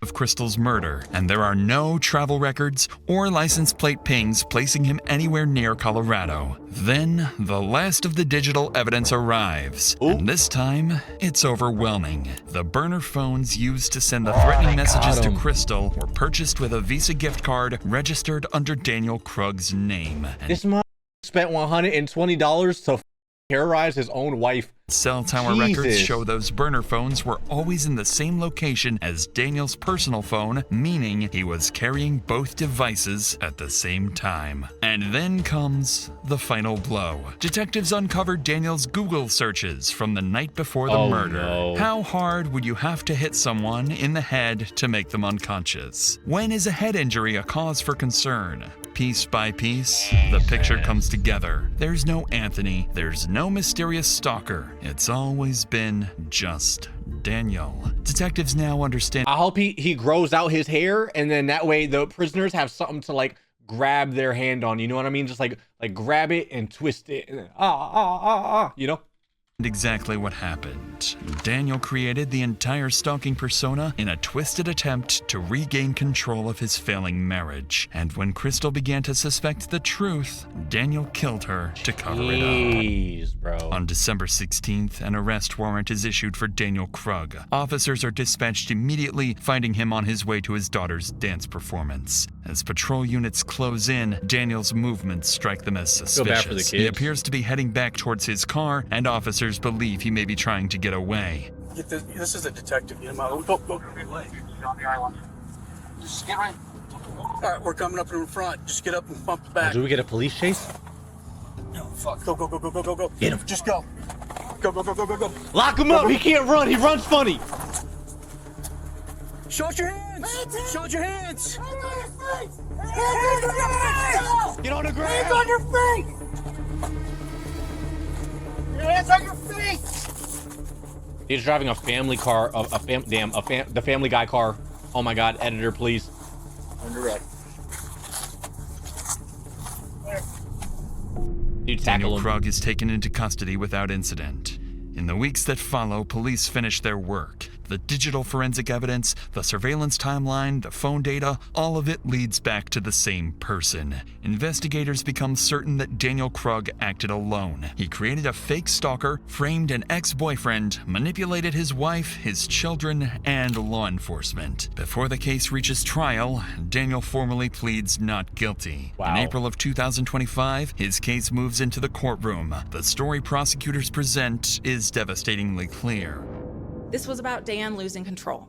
of Crystal's murder, and there are no travel records or license plate pings placing him anywhere near Colorado. Then, the last of the digital evidence arrives, and this time, it's overwhelming. The burner phones used to send the threatening messages to Crystal were purchased with a Visa gift card registered under Daniel Krug's name. This mother spent $120 to terrorize his own wife. Cell tower records show those burner phones were always in the same location as Daniel's personal phone, meaning he was carrying both devices at the same time. And then comes the final blow. Detectives uncovered Daniel's Google searches from the night before the murder. No. How hard would you have to hit someone in the head to make them unconscious? When is a head injury a cause for concern? Piece by piece, the picture comes together. There's no Anthony, there's no mysterious stalker. It's always been just Daniel. Detectives now understand. I hope he grows out his hair, and then that way the prisoners have something to like grab their hand on. You know what I mean? Just like grab it and twist it, and then, you know? Exactly what happened. Daniel created the entire stalking persona in a twisted attempt to regain control of his failing marriage. And when Crystal began to suspect the truth, Daniel killed her to cover it up. Bro. On December 16th, an arrest warrant is issued for Daniel Krug. Officers are dispatched immediately, finding him on his way to his daughter's dance performance. As patrol units close in, Daniel's movements strike them as suspicious. Feel bad for the kids. He appears to be heading back towards his car, and officers believe he may be trying to get away. This is a detective. You know, go on the island. Just get right. All right, we're coming up in front. Just get up and bump the back. Do we get a police chase? No, fuck. Go. Get him. Just go. Go. Lock him up. He can't run. He runs funny. Show us your hands. Show us your hands. Get on the ground. Hands on your face. hands on your feet! He's driving a family car, the Family Guy car. Oh my God, editor, please. Under Dude, Daniel Krug is taken into custody without incident. In the weeks that follow, police finish their work. The digital forensic evidence, the surveillance timeline, the phone data, all of it leads back to the same person. Investigators become certain that Daniel Krug acted alone. He created a fake stalker, framed an ex-boyfriend, manipulated his wife, his children, and law enforcement. Before the case reaches trial, Daniel formally pleads not guilty. In April of 2025, his case moves into the courtroom. The story prosecutors present is devastatingly clear. This was about Dan losing control.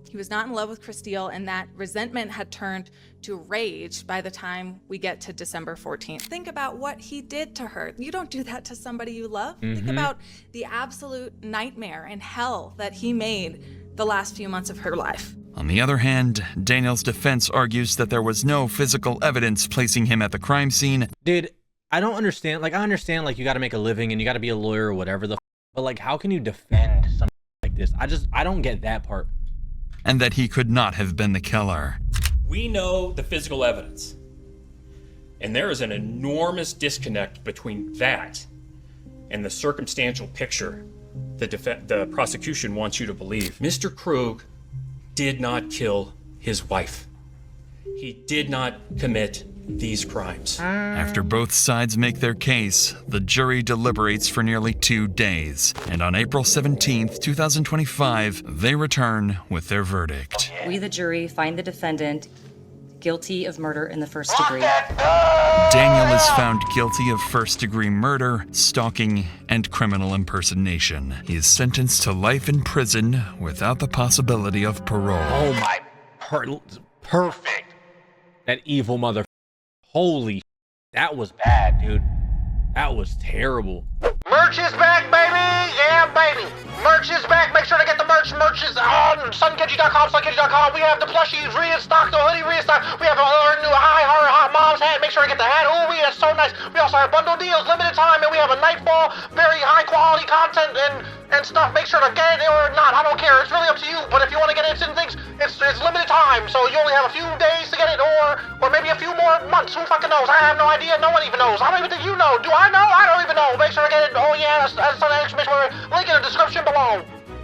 He was not in love with Christelle, and that resentment had turned to rage by the time we get to December 14th. Think about what he did to her. You don't do that to somebody you love. Think about the absolute nightmare and hell that he made the last few months of her life. On the other hand, Daniel's defense argues that there was no physical evidence placing him at the crime scene. Dude, I don't understand. Like, I understand, like, you got to make a living and you got to be a lawyer or whatever the but, like, how can you defend something like this? I don't get that part. And that he could not have been the killer. We know the physical evidence. And there is an enormous disconnect between that and the circumstantial picture that the prosecution wants you to believe. Mr. Krug did not kill his wife. He did not commit these crimes. After both sides make their case, the jury deliberates for nearly 2 days. And on April 17th, 2025, they return with their verdict. We, the jury, find the defendant guilty of murder in the first degree. Daniel is found guilty of first-degree murder, stalking, and criminal impersonation. He is sentenced to life in prison without the possibility of parole. Oh my, perfect. That evil mother. Holy, that was bad, dude. That was terrible. Merch is back, baby! Yeah, baby! Merch is back. Make sure to get the merch. Merch is on sunkenji.com, sunkenji.com. We have the plushies restocked, the hoodie restocked. We have our new hot mom's hat. Make sure to get the hat. Ooh, that's so nice. We also have bundle deals, limited time, and we have a Nightfall, very high quality content and stuff. Make sure to get it or not. I don't care. It's really up to you. But if you want to get instant things, it's limited time. So you only have a few days to get it, or maybe a few more months. Who fucking knows? I have no idea. No one even knows. I don't even think you know. Do I know? I don't even know. Make sure to get it. Oh yeah, that's an exclamation mark. Link in the description below.